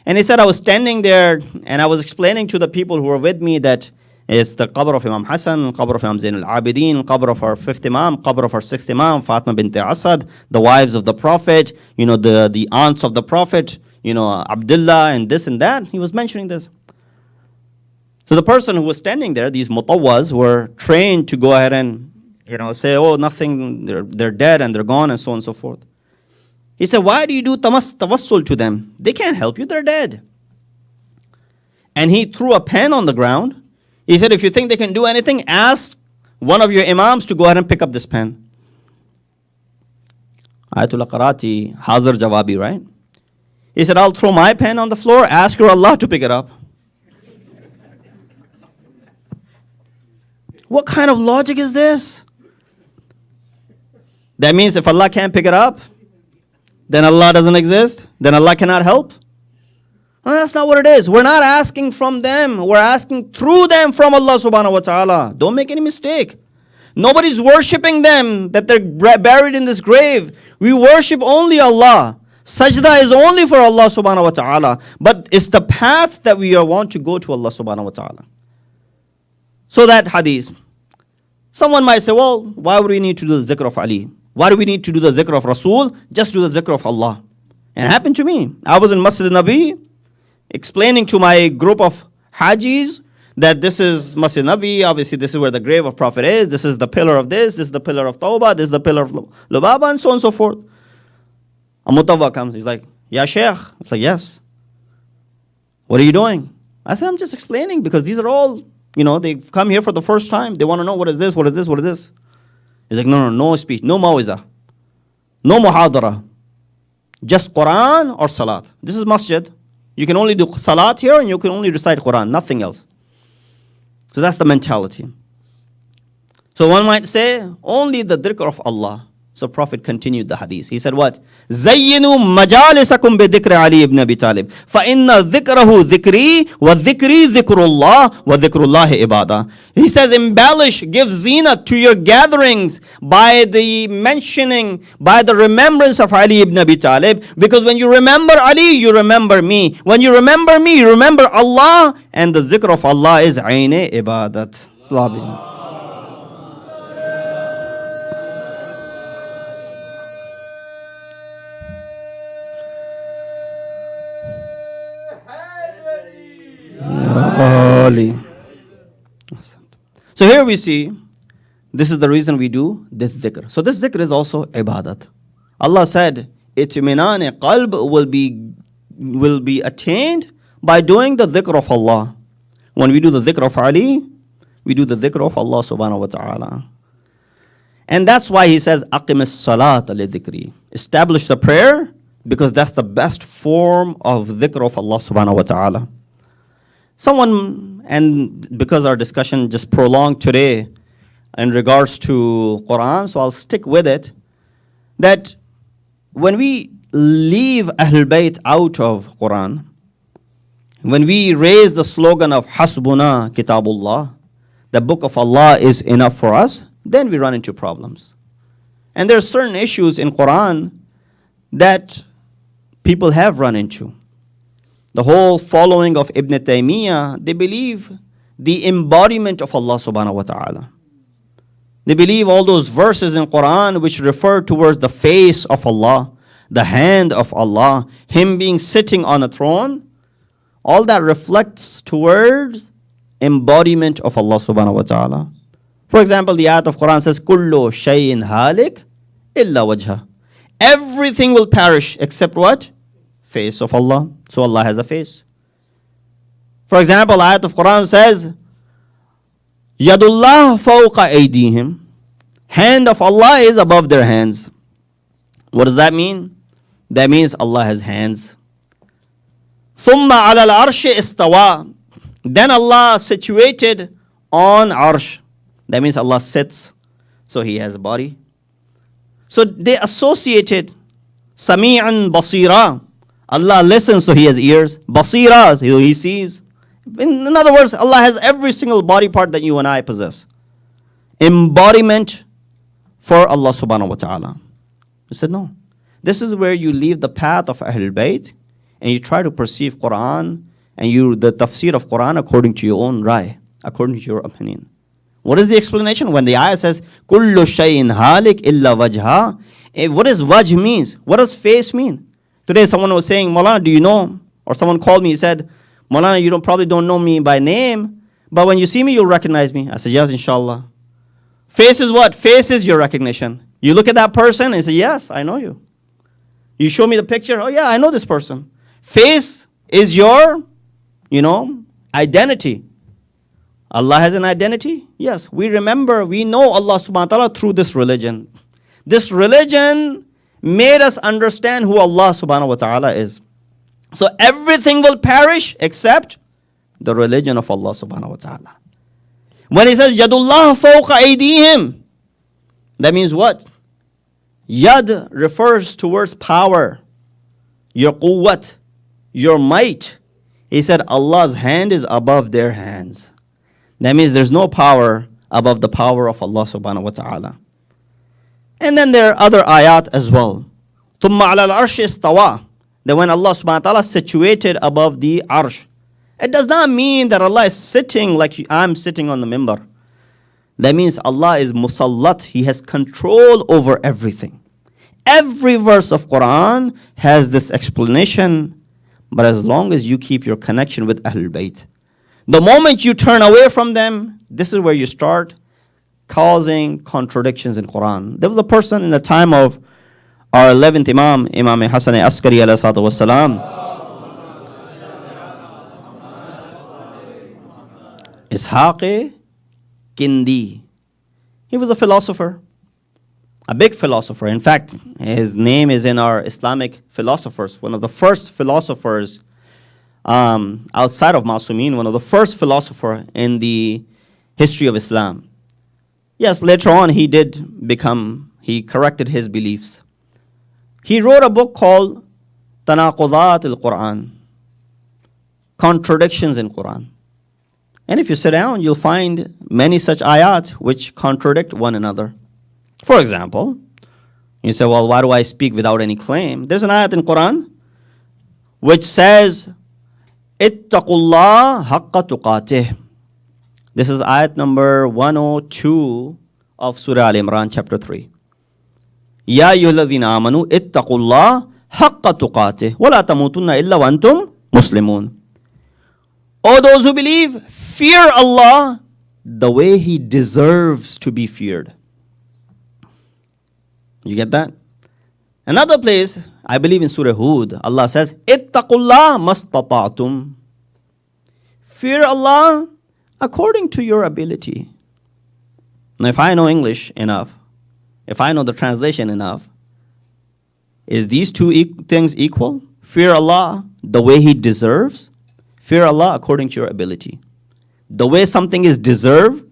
And he said, I was standing there and I was explaining to the people who were with me that it's the qabr of Imam Hassan, qabr of Imam Zain al-Abidin, qabr of our fifth Imam, qabr of our sixth Imam, Fatima bint Asad, the wives of the Prophet, the aunts of the Prophet, Abdullah and this and that. He was mentioning this. So the person who was standing there, these mutawwas, were trained to go ahead and say, oh, nothing, they're dead and they're gone and so on and so forth. He said, why do you do tawassul to them? They can't help you, they're dead. And he threw a pen on the ground. He said, if you think they can do anything, ask one of your imams to go ahead and pick up this pen. Ayatullah Qaraati, Hazar Jawabi, right? He said, I'll throw my pen on the floor, ask your Allah to pick it up. What kind of logic is this? That means if Allah can't pick it up, then Allah doesn't exist? Then Allah cannot help? Well, that's not what it is. We're not asking from them. We're asking through them from Allah subhanahu wa ta'ala. Don't make any mistake. Nobody's worshipping them that they're buried in this grave. We worship only Allah. Sajda is only for Allah subhanahu wa ta'ala. But it's the path that we want to go to Allah subhanahu wa ta'ala. So that hadith. Someone might say, well, why would we need to do the zikr of Ali? Why do we need to do the zikr of Rasul? Just do the zikr of Allah. And it happened to me. I was in Masjid Nabi explaining to my group of Hajis that this is Masjid Nabi, obviously this is where the grave of Prophet is, this is the pillar of this is the pillar of Tawbah, this is the pillar of Lubaba, and so on and so forth. A mutawwa comes, he's like, Ya Shaykh. It's like, yes. What are you doing? I said, I'm just explaining because these are all, they've come here for the first time. They want to know what is this, what is this, what is this. He's like, no speech, no mawizah, no muhadara, just Quran or salat. This is masjid. You can only do salat here and you can only recite Quran, nothing else. So that's the mentality. So one might say, only the dhikr of Allah. So Prophet continued the hadith. He said what? زَيِّنُوا مَجَالِسَكُمْ بِذِكْرِ عَلِي ibn Abi Talib فَإِنَّ ذِكْرَهُ ذِكْرِي وَذِكْرِي ذِكْرُ اللَّهِ وَذِكْرُ اللَّهِ إِبَادَةً. He says, embellish, give zinat to your gatherings by the mentioning, by the remembrance of Ali ibn Abi Talib. Because when you remember Ali, you remember me. When you remember me, you remember Allah. And the zikr of Allah is ayn ibadat. So here we see, this is the reason we do this dhikr. So this dhikr is also ibadat. Allah said, itminan qalb will be attained by doing the dhikr of Allah. When we do the dhikr of Ali, we do the dhikr of Allah subhanahu wa ta'ala. And that's why he says, aqim as-salat li dhikri. Establish the prayer, because that's the best form of dhikr of Allah subhanahu wa ta'ala. Someone, and because our discussion just prolonged today in regards to Quran, so I'll stick with it, that when we leave Ahlul Bayt out of Quran, when we raise the slogan of Hasbuna Kitabullah, the book of Allah is enough for us, then we run into problems. And there are certain issues in Quran that people have run into. The whole following of Ibn Taymiyyah, they believe the embodiment of Allah subhanahu wa ta'ala. They believe all those verses in Quran which refer towards the face of Allah, the hand of Allah, Him being sitting on a throne, all that reflects towards embodiment of Allah subhanahu wa ta'ala. For example, the ayat of Quran says, Kullu shayin halik illa wajha. Everything will perish except what? Face of Allah. So Allah has a face. For example, ayat of Quran says, Yadullah fawqa aydihim. Hand of Allah is above their hands. What does that mean? That means Allah has hands. Thumma ala al-arsh istawa. Then Allah situated on arsh. That means Allah sits, so He has a body. So they associated Sami'an basira. Allah listens, so He has ears. Basira, so He sees. In other words, Allah has every single body part that you and I possess. Embodiment for Allah subhanahu wa ta'ala. He said, no. This is where you leave the path of Ahlul Bayt and you try to perceive Quran and the tafsir of Quran according to your own rai, according to your opinion. What is the explanation? When the ayah says, Kullu shayin halik illa wajha. What does wajh means? What does face mean? Today someone was saying, Maulana, do you know? Or someone called me, he said, Maulana, you probably don't know me by name, but when you see me, you'll recognize me. I said, yes, inshallah. Face is what? Face is your recognition. You look at that person and say, yes, I know you. You show me the picture, oh yeah, I know this person. Face is your, identity. Allah has an identity? Yes, we remember, we know Allah subhanahu wa ta'ala through this religion. This religion made us understand who Allah subhanahu wa ta'ala is. So everything will perish except the religion of Allah subhanahu wa ta'ala. When He says, Yadullah fawqa aydihim, that means what? Yad refers towards power, your quwwat, your might. He said Allah's hand is above their hands. That means there's no power above the power of Allah subhanahu wa ta'ala. And then there are other ayat as well. ثُمَّ عَلَى الْعَرْشِ اسْتَوَى. That when Allah subhanahu wa ta'ala is situated above the arsh. It does not mean that Allah is sitting like I'm sitting on the mimbar. That means Allah is musallat. He has control over everything. Every verse of Quran has this explanation. But as long as you keep your connection with Ahlul Bayt, the moment you turn away from them, this is where you start causing contradictions in Quran. There was a person in the time of our 11th Imam, Imam Hassan Askari alayhi salatu wasalam. Ishaq Kindi. He was a philosopher, a big philosopher. In fact, his name is in our Islamic philosophers. One of the first philosophers outside of Masumin, one of the first philosophers in the history of Islam. Yes, later on he corrected his beliefs. He wrote a book called Tanaqudat al-Quran, Contradictions in Quran. And if you sit down, you'll find many such ayat which contradict one another. For example, you say, well, why do I speak without any claim? There's an ayat in Quran which says, Ittaqullah haqqa tuqatih. This is ayat number 102 of Surah Al-Imran, chapter 3. Ya ayyuhalladhina amanu ittaqullah haqqa tuqatih wa la tamutunna illa wa antum muslimun. O those who believe, fear Allah the way He deserves to be feared. You get that? Another place, I believe in Surah Hud, Allah says, Ittaqullah mastata'tum. Fear Allah according to your ability. Now, if I know English enough, if I know the translation enough, is these two things equal? Fear Allah the way He deserves. Fear Allah according to your ability. The way something is deserved,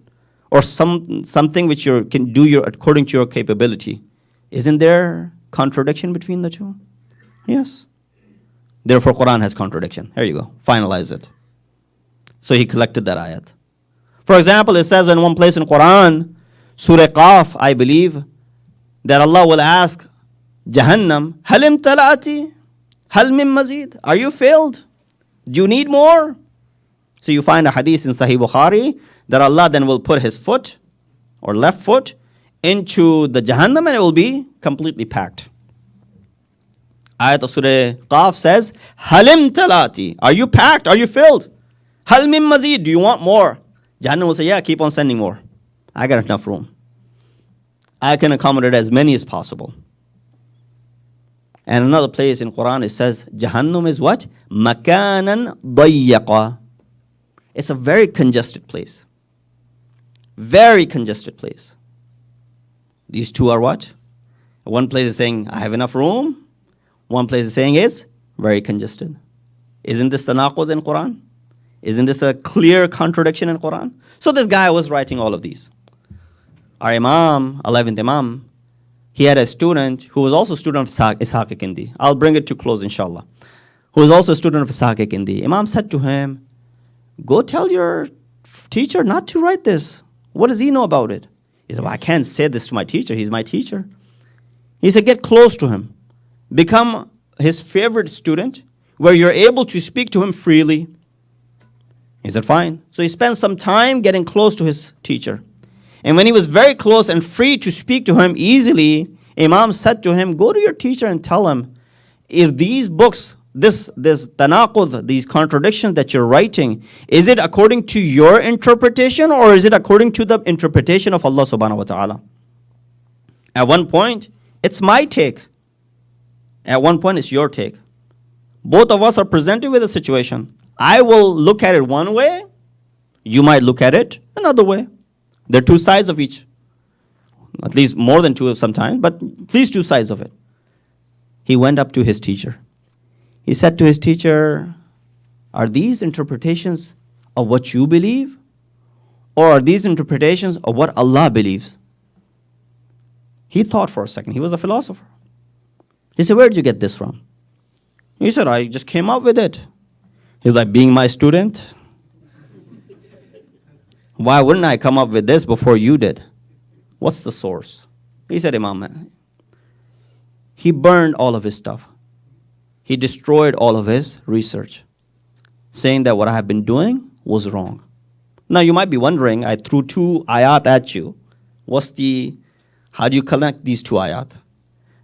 or something which you can do according to your capability. Isn't there contradiction between the two? Yes. Therefore, Quran has contradiction. Here you go. Finalize it. So he collected that ayat. For example, it says in one place in Quran, Surah Qaf, I believe, that Allah will ask Jahannam, Halim talati? Hal min mazid? Are you failed? Do you need more? So you find a hadith in Sahih Bukhari that Allah then will put His foot or left foot into the Jahannam and it will be completely packed. Ayat of Surah Qaf says, Halim talati? Are you packed? Are you filled? Hal min mazid? Do you want more? Jahannam will say, yeah, keep on sending more. I got enough room. I can accommodate as many as possible. And another place in Quran it says, Jahannam is what? Makanan dayyaqa. It's a very congested place. Very congested place. These two are what? One place is saying, I have enough room. One place is saying it's very congested. Isn't this tanaqud in Quran? Isn't this a clear contradiction in Quran? So this guy was writing all of these. Our Imam, 11th Imam, he had a student who was also a student of Ishaq Kindi. I'll bring it to close, inshallah. Who was also a student of Ishaq Kindi. Imam said to him, go tell your teacher not to write this. What does he know about it? He said, well, I can't say this to my teacher. He's my teacher. He said, get close to him. Become his favorite student where you're able to speak to him freely. He said, fine. So he spent some time getting close to his teacher. And when he was very close and free to speak to him easily, Imam said to him, go to your teacher and tell him, if these books, this tanaqud, these contradictions that you're writing, is it according to your interpretation or is it according to the interpretation of Allah subhanahu wa ta'ala? At one point, it's my take. At one point, it's your take. Both of us are presented with a situation. I will look at it one way. You might look at it another way. There are two sides of each. At least more than two sometimes, but at least two sides of it. He went up to his teacher. He said to his teacher, are these interpretations of what you believe? Or are these interpretations of what Allah believes? He thought for a second. He was a philosopher. He said, where did you get this from? He said, I just came up with it. He's like, being my student? Why wouldn't I come up with this before you did? What's the source? He said, Imam, he burned all of his stuff. He destroyed all of his research, saying that what I have been doing was wrong. Now you might be wondering, I threw two ayat at you. How do you connect these two ayat?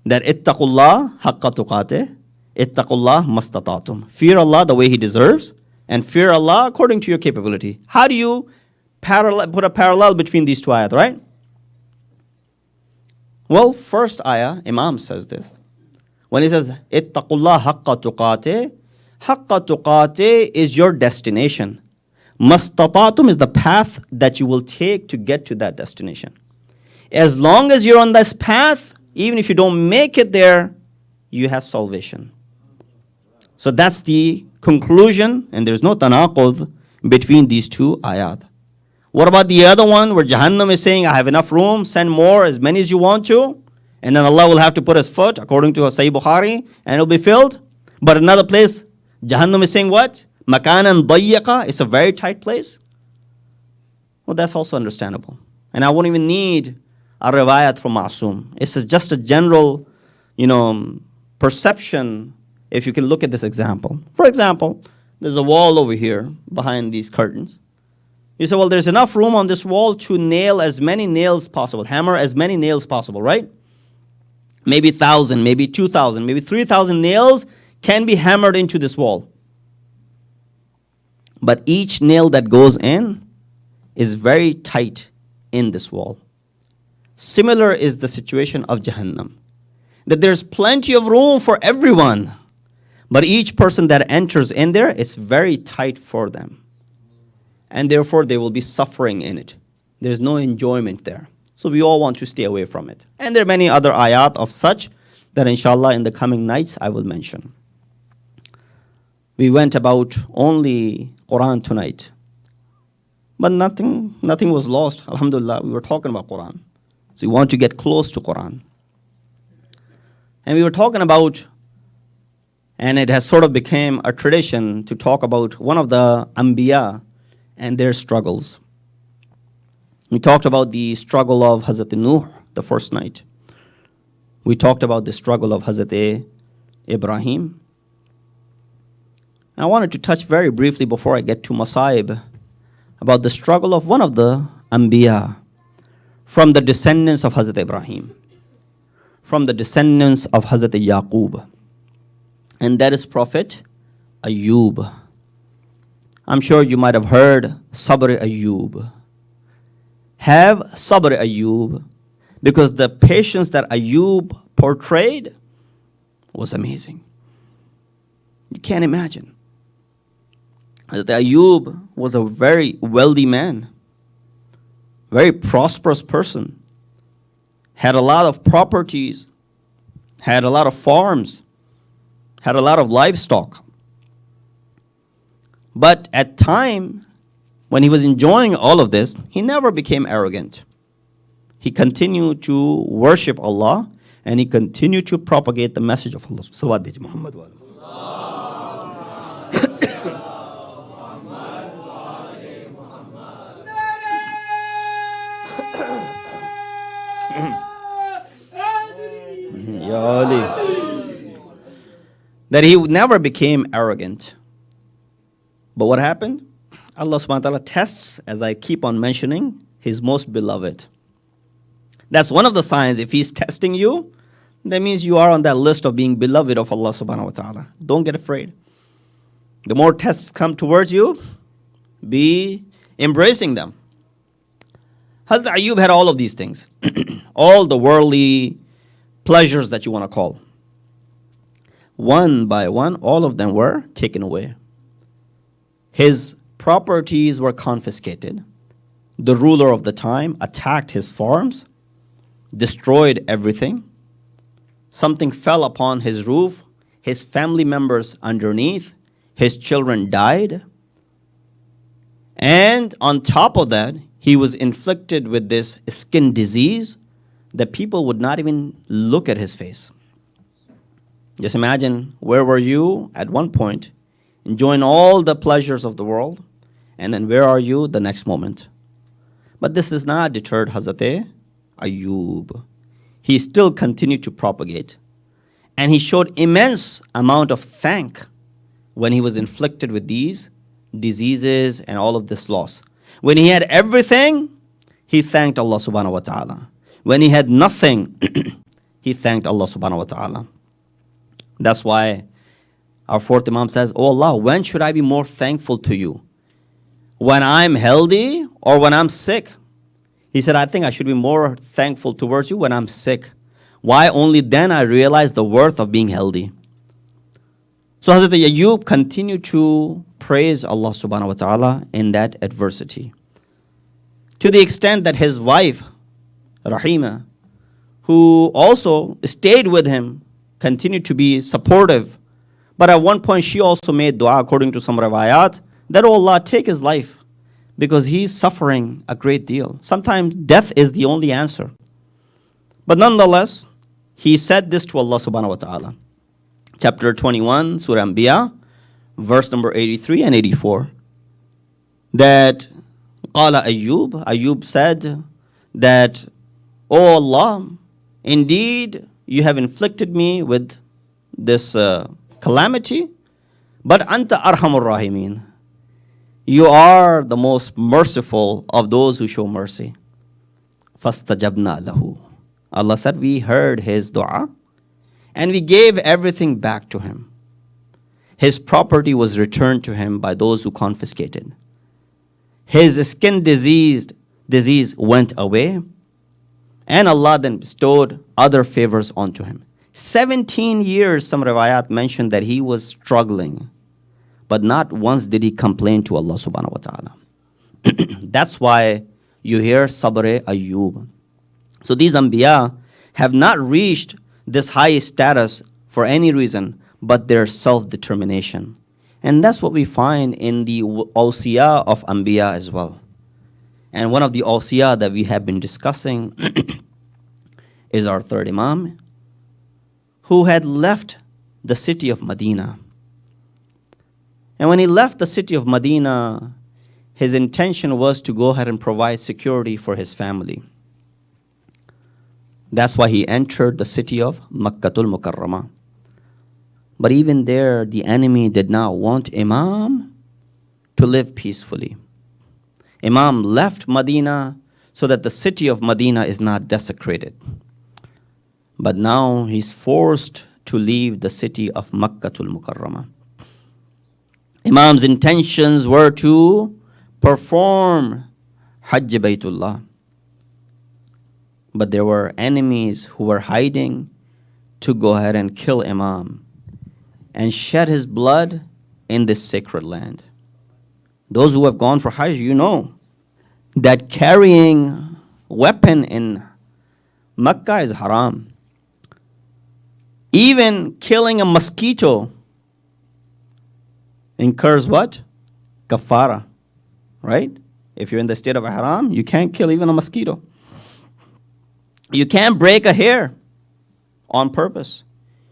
That ittaqullah haqqa tuqatih, ittaqullah mastata'tum. Fear Allah the way He deserves, and fear Allah according to your capability. How do you put a parallel between these two ayat, right? Well, first ayah, Imam says this. When he says, ittaqullah haqqa tuqatih is your destination. Mastatatum is the path that you will take to get to that destination. As long as you're on this path, even if you don't make it there, you have salvation. So that's the conclusion, and there's no tanaqud between these two ayat. What about the other one where Jahannam is saying, I have enough room, send more, as many as you want to, and then Allah will have to put his foot, according to Sahih Bukhari, and it'll be filled. But another place, Jahannam is saying what? Makanan dayyaqa, it's a very tight place. Well, that's also understandable. And I won't even need a riwayat from Ma'asum. It's just a general, perception, if you can look at this example. For example, there's a wall over here behind these curtains. You say, well, there's enough room on this wall to nail as many nails possible, hammer as many nails possible, right? Maybe 1,000, maybe 2,000, maybe 3,000 nails can be hammered into this wall. But each nail that goes in is very tight in this wall. Similar is the situation of Jahannam. That there's plenty of room for everyone. But each person that enters in there, it's very tight for them. And therefore, they will be suffering in it. There's no enjoyment there. So we all want to stay away from it. And there are many other ayat of such that inshallah in the coming nights I will mention. We went about only Quran tonight. But nothing was lost. Alhamdulillah, we were talking about Quran. So we want to get close to Quran. And we were talking about, and it has sort of become a tradition to talk about one of the Anbiya and their struggles. We talked about the struggle of Hazrat Nuh the first night. We talked about the struggle of Hazrat Ibrahim. I wanted to touch very briefly before I get to Masaib about the struggle of one of the Anbiya from the descendants of Hazrat Ibrahim, from the descendants of Hazrat Yaqub, and that is Prophet Ayub. I'm sure you might have heard Sabr Ayub. Have Sabr Ayub, because the patience that Ayub portrayed was amazing. You can't imagine. Ayub was a very wealthy man, very prosperous person, had a lot of properties, had a lot of farms, had a lot of livestock. But at time, when he was enjoying all of this, he never became arrogant. He continued to worship Allah, and he continued to propagate the message of Allah. Salawat bi Muhammad wa Ya Ali. That he never became arrogant. But what happened? Allah subhanahu wa ta'ala tests, as I keep on mentioning, his most beloved. That's one of the signs. If he's testing you, that means you are on that list of being beloved of Allah subhanahu wa ta'ala. Don't get afraid. The more tests come towards you, be embracing them. Hazrat Ayub had all of these things. All the worldly pleasures that you want to call. One by one, all of them were taken away. His properties were confiscated. The ruler of the time attacked his farms, destroyed everything. Something fell upon his roof, his family members underneath, his children died. And on top of that, he was inflicted with this skin disease that people would not even look at his face. Just imagine, where were you at one point, enjoying all the pleasures of the world, and then where are you the next moment? But this has not deterred Hazrat Ayub. He still continued to propagate, and he showed immense amount of thank when he was inflicted with these diseases and all of this loss. When he had everything, he thanked Allah subhanahu wa ta'ala. When he had nothing, he thanked Allah subhanahu wa ta'ala. That's why our fourth Imam says, "Oh Allah, when should I be more thankful to you? When I'm healthy or when I'm sick?" He said, "I think I should be more thankful towards you when I'm sick. Why? Only then I realize the worth of being healthy." So Hazrat Ayyub continued to praise Allah subhanahu wa ta'ala in that adversity. To the extent that his wife, Rahima, who also stayed with him, continued to be supportive. But at one point she also made dua, according to some riwayat, that, oh Allah, take his life, because he's suffering a great deal. Sometimes death is the only answer. But nonetheless, he said this to Allah subhanahu wa ta'ala. Chapter 21, Surah Anbiya, verse number 83 and 84. That Qala Ayyub said that, oh Allah, indeed you have inflicted me with this calamity, but Anta Arhamur Rahimin. You are the most merciful of those who show mercy. Fastajabna lahu. Allah said, we heard his dua and we gave everything back to him. His property was returned to him by those who confiscated. His skin disease went away, and Allah then bestowed other favors onto him. 17 years, some riwayat mentioned that he was struggling, but not once did he complain to Allah subhanahu wa ta'ala. That's why you hear Sabr Ayyub. So these Anbiya have not reached this high status for any reason but their self-determination. And that's what we find in the awsiya of Anbiya as well. And one of the awsiya that we have been discussing is our third Imam, who had left the city of Medina. And when he left the city of Medina, his intention was to go ahead and provide security for his family. That's why he entered the city of Makkatul Mukarramah. But even there, the enemy did not want Imam to live peacefully. Imam left Medina so that the city of Medina is not desecrated. But now he's forced to leave the city of Makkatul Mukarramah. Imam's intentions were to perform Hajj Baytullah. But there were enemies who were hiding to go ahead and kill Imam and shed his blood in this sacred land. Those who have gone for Hajj, you know that carrying weapon in Mecca is haram. Even killing a mosquito incurs what? Kafara, right? If you're in the state of ihram, you can't kill even a mosquito. You can't break a hair on purpose.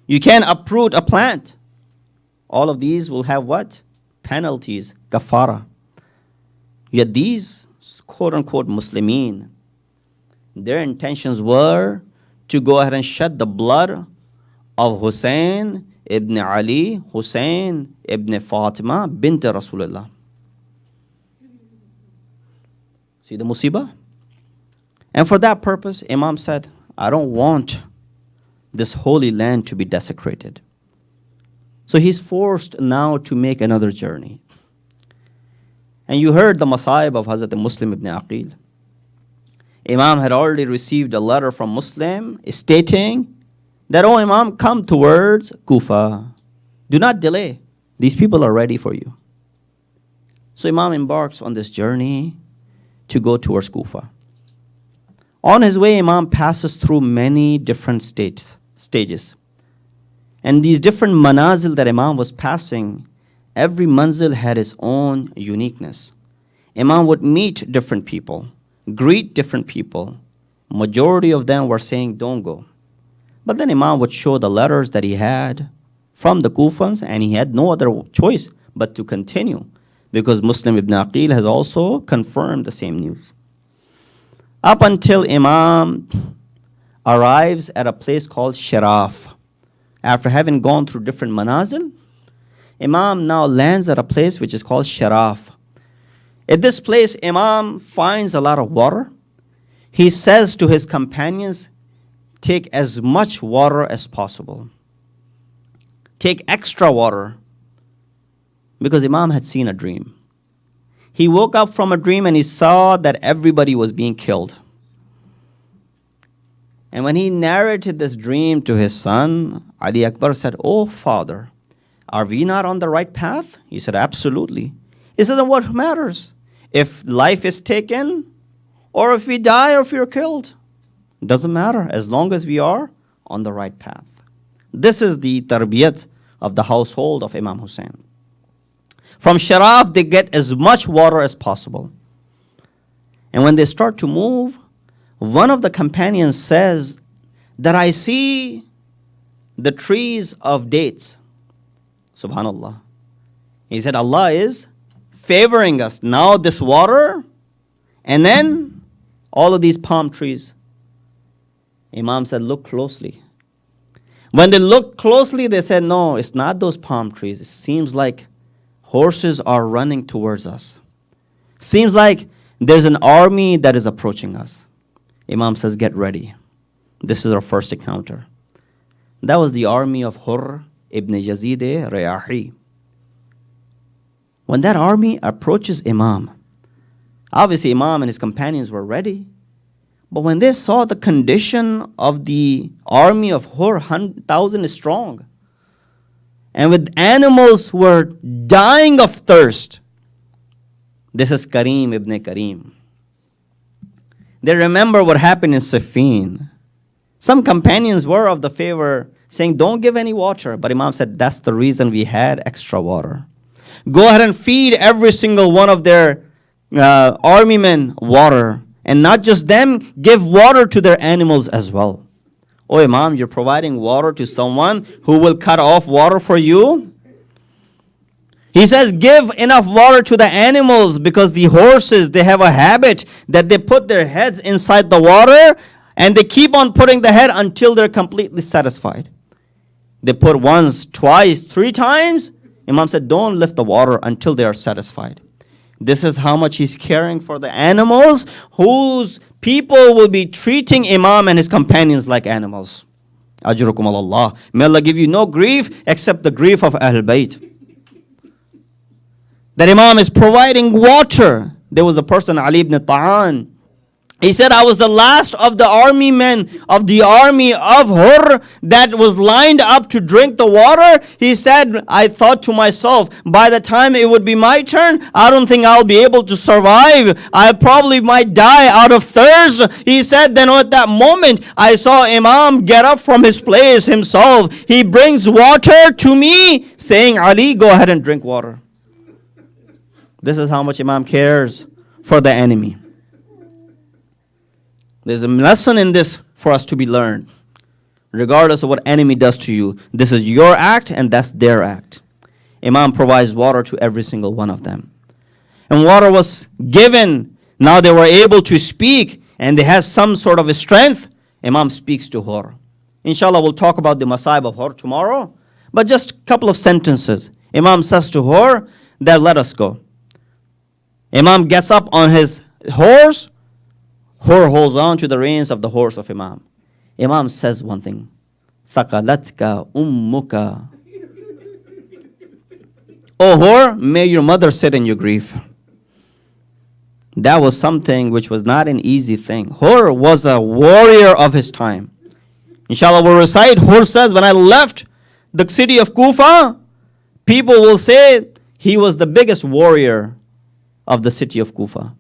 You can't uproot a plant. All of these will have what? Penalties, kafara. Yet these quote-unquote Muslimin, their intentions were to go ahead and shed the blood of Hussein ibn Ali, Hussein ibn Fatima bint Rasulullah. See the musibah? And for that purpose, Imam said, I don't want this holy land to be desecrated. So he's forced now to make another journey. And you heard the masayib of Hazrat Muslim ibn Aqil. Imam had already received a letter from Muslim stating that, oh Imam, come towards Kufa. Do not delay. These people are ready for you. So Imam embarks on this journey to go towards Kufa. On his way, Imam passes through many different stages. And these different manazil that Imam was passing, every manzil had its own uniqueness. Imam would meet different people, greet different people. Majority of them were saying, don't go. But then Imam would show the letters that he had from the Kufans, and he had no other choice but to continue, because Muslim ibn Aqil has also confirmed the same news. Up until Imam arrives at a place called Sharaf. After having gone through different manazil, Imam now lands at a place which is called Sharaf. At this place, Imam finds a lot of water. He says to his companions, take as much water as possible. Take extra water. Because Imam had seen a dream. He woke up from a dream and he saw that everybody was being killed. And when he narrated this dream to his son, Ali Akbar said, oh father, are we not on the right path? He said, absolutely. He said, then what matters? If life is taken, or if we die, or if we are killed, doesn't matter as long as we are on the right path. This is the tarbiyat of the household of Imam Hussein. From Sharaf, they get as much water as possible. And when they start to move, one of the companions says that I see the trees of dates. Subhanallah. He said, Allah is favoring us. Now this water, and then all of these palm trees. Imam said, look closely. When they looked closely, they said, no, it's not those palm trees. It seems like horses are running towards us. Seems like there's an army that is approaching us. Imam says, get ready. This is our first encounter. That was the army of Hurr ibn Yazid Riyahi. When that army approaches Imam, obviously Imam and his companions were ready. But when they saw the condition of the army of Hurr, 100,000 strong, and with animals who were dying of thirst, this is Karim ibn Karim. They remember what happened in Siffin. Some companions were of the favor, saying, don't give any water. But Imam said, that's the reason we had extra water. Go ahead and feed every single one of their army men water. And not just them, give water to their animals as well. Oh, Imam, you're providing water to someone who will cut off water for you? He says, give enough water to the animals, because the horses, they have a habit that they put their heads inside the water and they keep on putting the head until they're completely satisfied. They put once, twice, 3 times. Imam said, don't lift the water until they are satisfied. This is how much he's caring for the animals, whose people will be treating Imam and his companions like animals. Ajrukum Allah. May Allah give you no grief except the grief of Ahl Bayt. That Imam is providing water. There was a person, Ali ibn Ta'an. He said, I was the last of the army men of the army of Hurr that was lined up to drink the water. He said, I thought to myself, by the time it would be my turn, I don't think I'll be able to survive. I probably might die out of thirst. He said, then at that moment, I saw Imam get up from his place himself. He brings water to me, saying, Ali, go ahead and drink water. This is how much Imam cares for the enemy. There's a lesson in this for us to be learned. Regardless of what enemy does to you, this is your act and that's their act. Imam provides water to every single one of them. And water was given. Now they were able to speak and they had some sort of a strength. Imam speaks to Hurr. Inshallah, we'll talk about the Masaib of Hurr tomorrow. But just a couple of sentences. Imam says to Hurr that let us go. Imam gets up on his horse. Hurr holds on to the reins of the horse of Imam. Imam says one thing. Thaqalatka ummuka. Oh Hurr, may your mother sit in your grief. That was something which was not an easy thing. Hurr was a warrior of his time. Inshallah, we'll recite. Hurr says, when I left the city of Kufa, people will say he was the biggest warrior of the city of Kufa.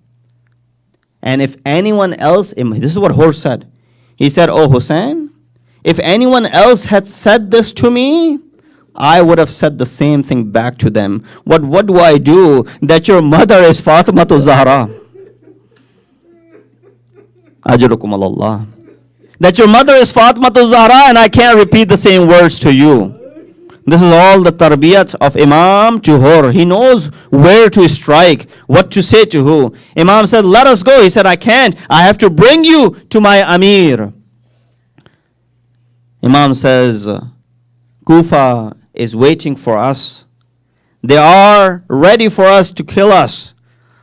And if anyone else, this is what Hurr said. He said, oh Hussein, if anyone else had said this to me, I would have said the same thing back to them. What do I do that your mother is Fatima to Zahra? Ajrukum Allah. That your mother is Fatima to Zahra and I can't repeat the same words to you. This is all the tarbiyat of Imam to Hurr. He knows where to strike, what to say to who. Imam said, let us go. He said, I can't. I have to bring you to my Amir. Imam says, Kufa is waiting for us. They are ready for us to kill us.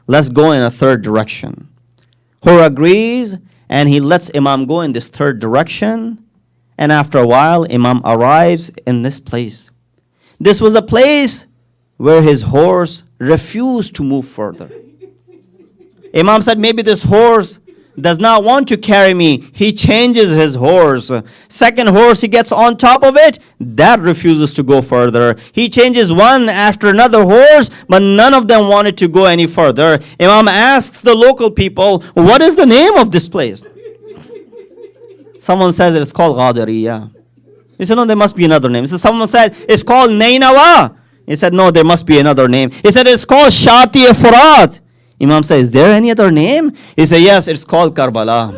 Let's go in a third direction. Hurr agrees and he lets Imam go in this third direction. And after a while, Imam arrives in this place. This was a place where his horse refused to move further. Imam said, maybe this horse does not want to carry me. He changes his horse. Second horse, he gets on top of it. That refuses to go further. He changes one after another horse, but none of them wanted to go any further. Imam asks the local people, what is the name of this place? Someone says it's called Ghadiriya. He said, no, there must be another name. So someone said, it's called Nainawa. He said, no, there must be another name. He said, it's called Shati-e-Furat. Imam said, is there any other name? He said, yes, it's called Karbala.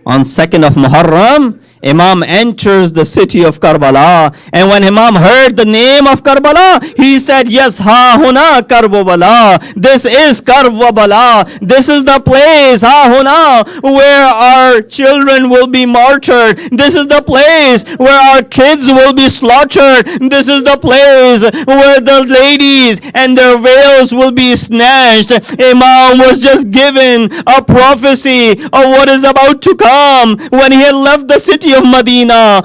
On 2nd of Muharram, Imam enters the city of Karbala. And when Imam heard the name of Karbala, he said, yes, ha huna Karbala. This is Karbala. This is the place, ha huna, where our children will be martyred. This is the place where our kids will be slaughtered. This is the place where the ladies and their veils will be snatched. Imam was just given a prophecy of what is about to come. When he had left the city of Medina,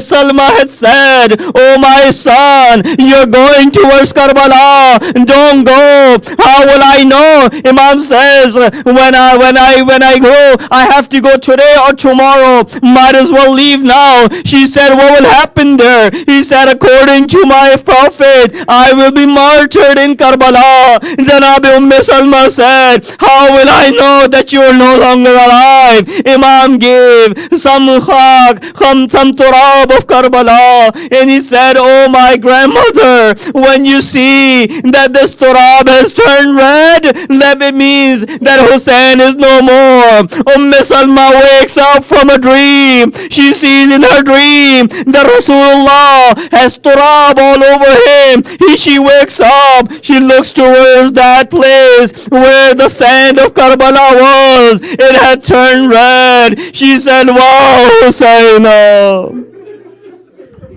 Salma had said, oh my son, you're going towards Karbala, don't go. How will I know? Imam says, when I go, I have to go today or tomorrow. Might as well leave now. She said, what will happen there? He said, according to my prophet, I will be martyred in Karbala. Janab Salma said, how will I know that you are no longer alive? Imam gave some khak, some turab of Karbala, and he said, oh my grandmother, when you see that this turab has turned red, that means that Hussein is no more. Salma wakes up from a dream. She sees in her dream that Rasulullah has turab all over him. She wakes up, she looks towards that place where the sand of Karbala was. It had turned red. She said, wow, Hussein.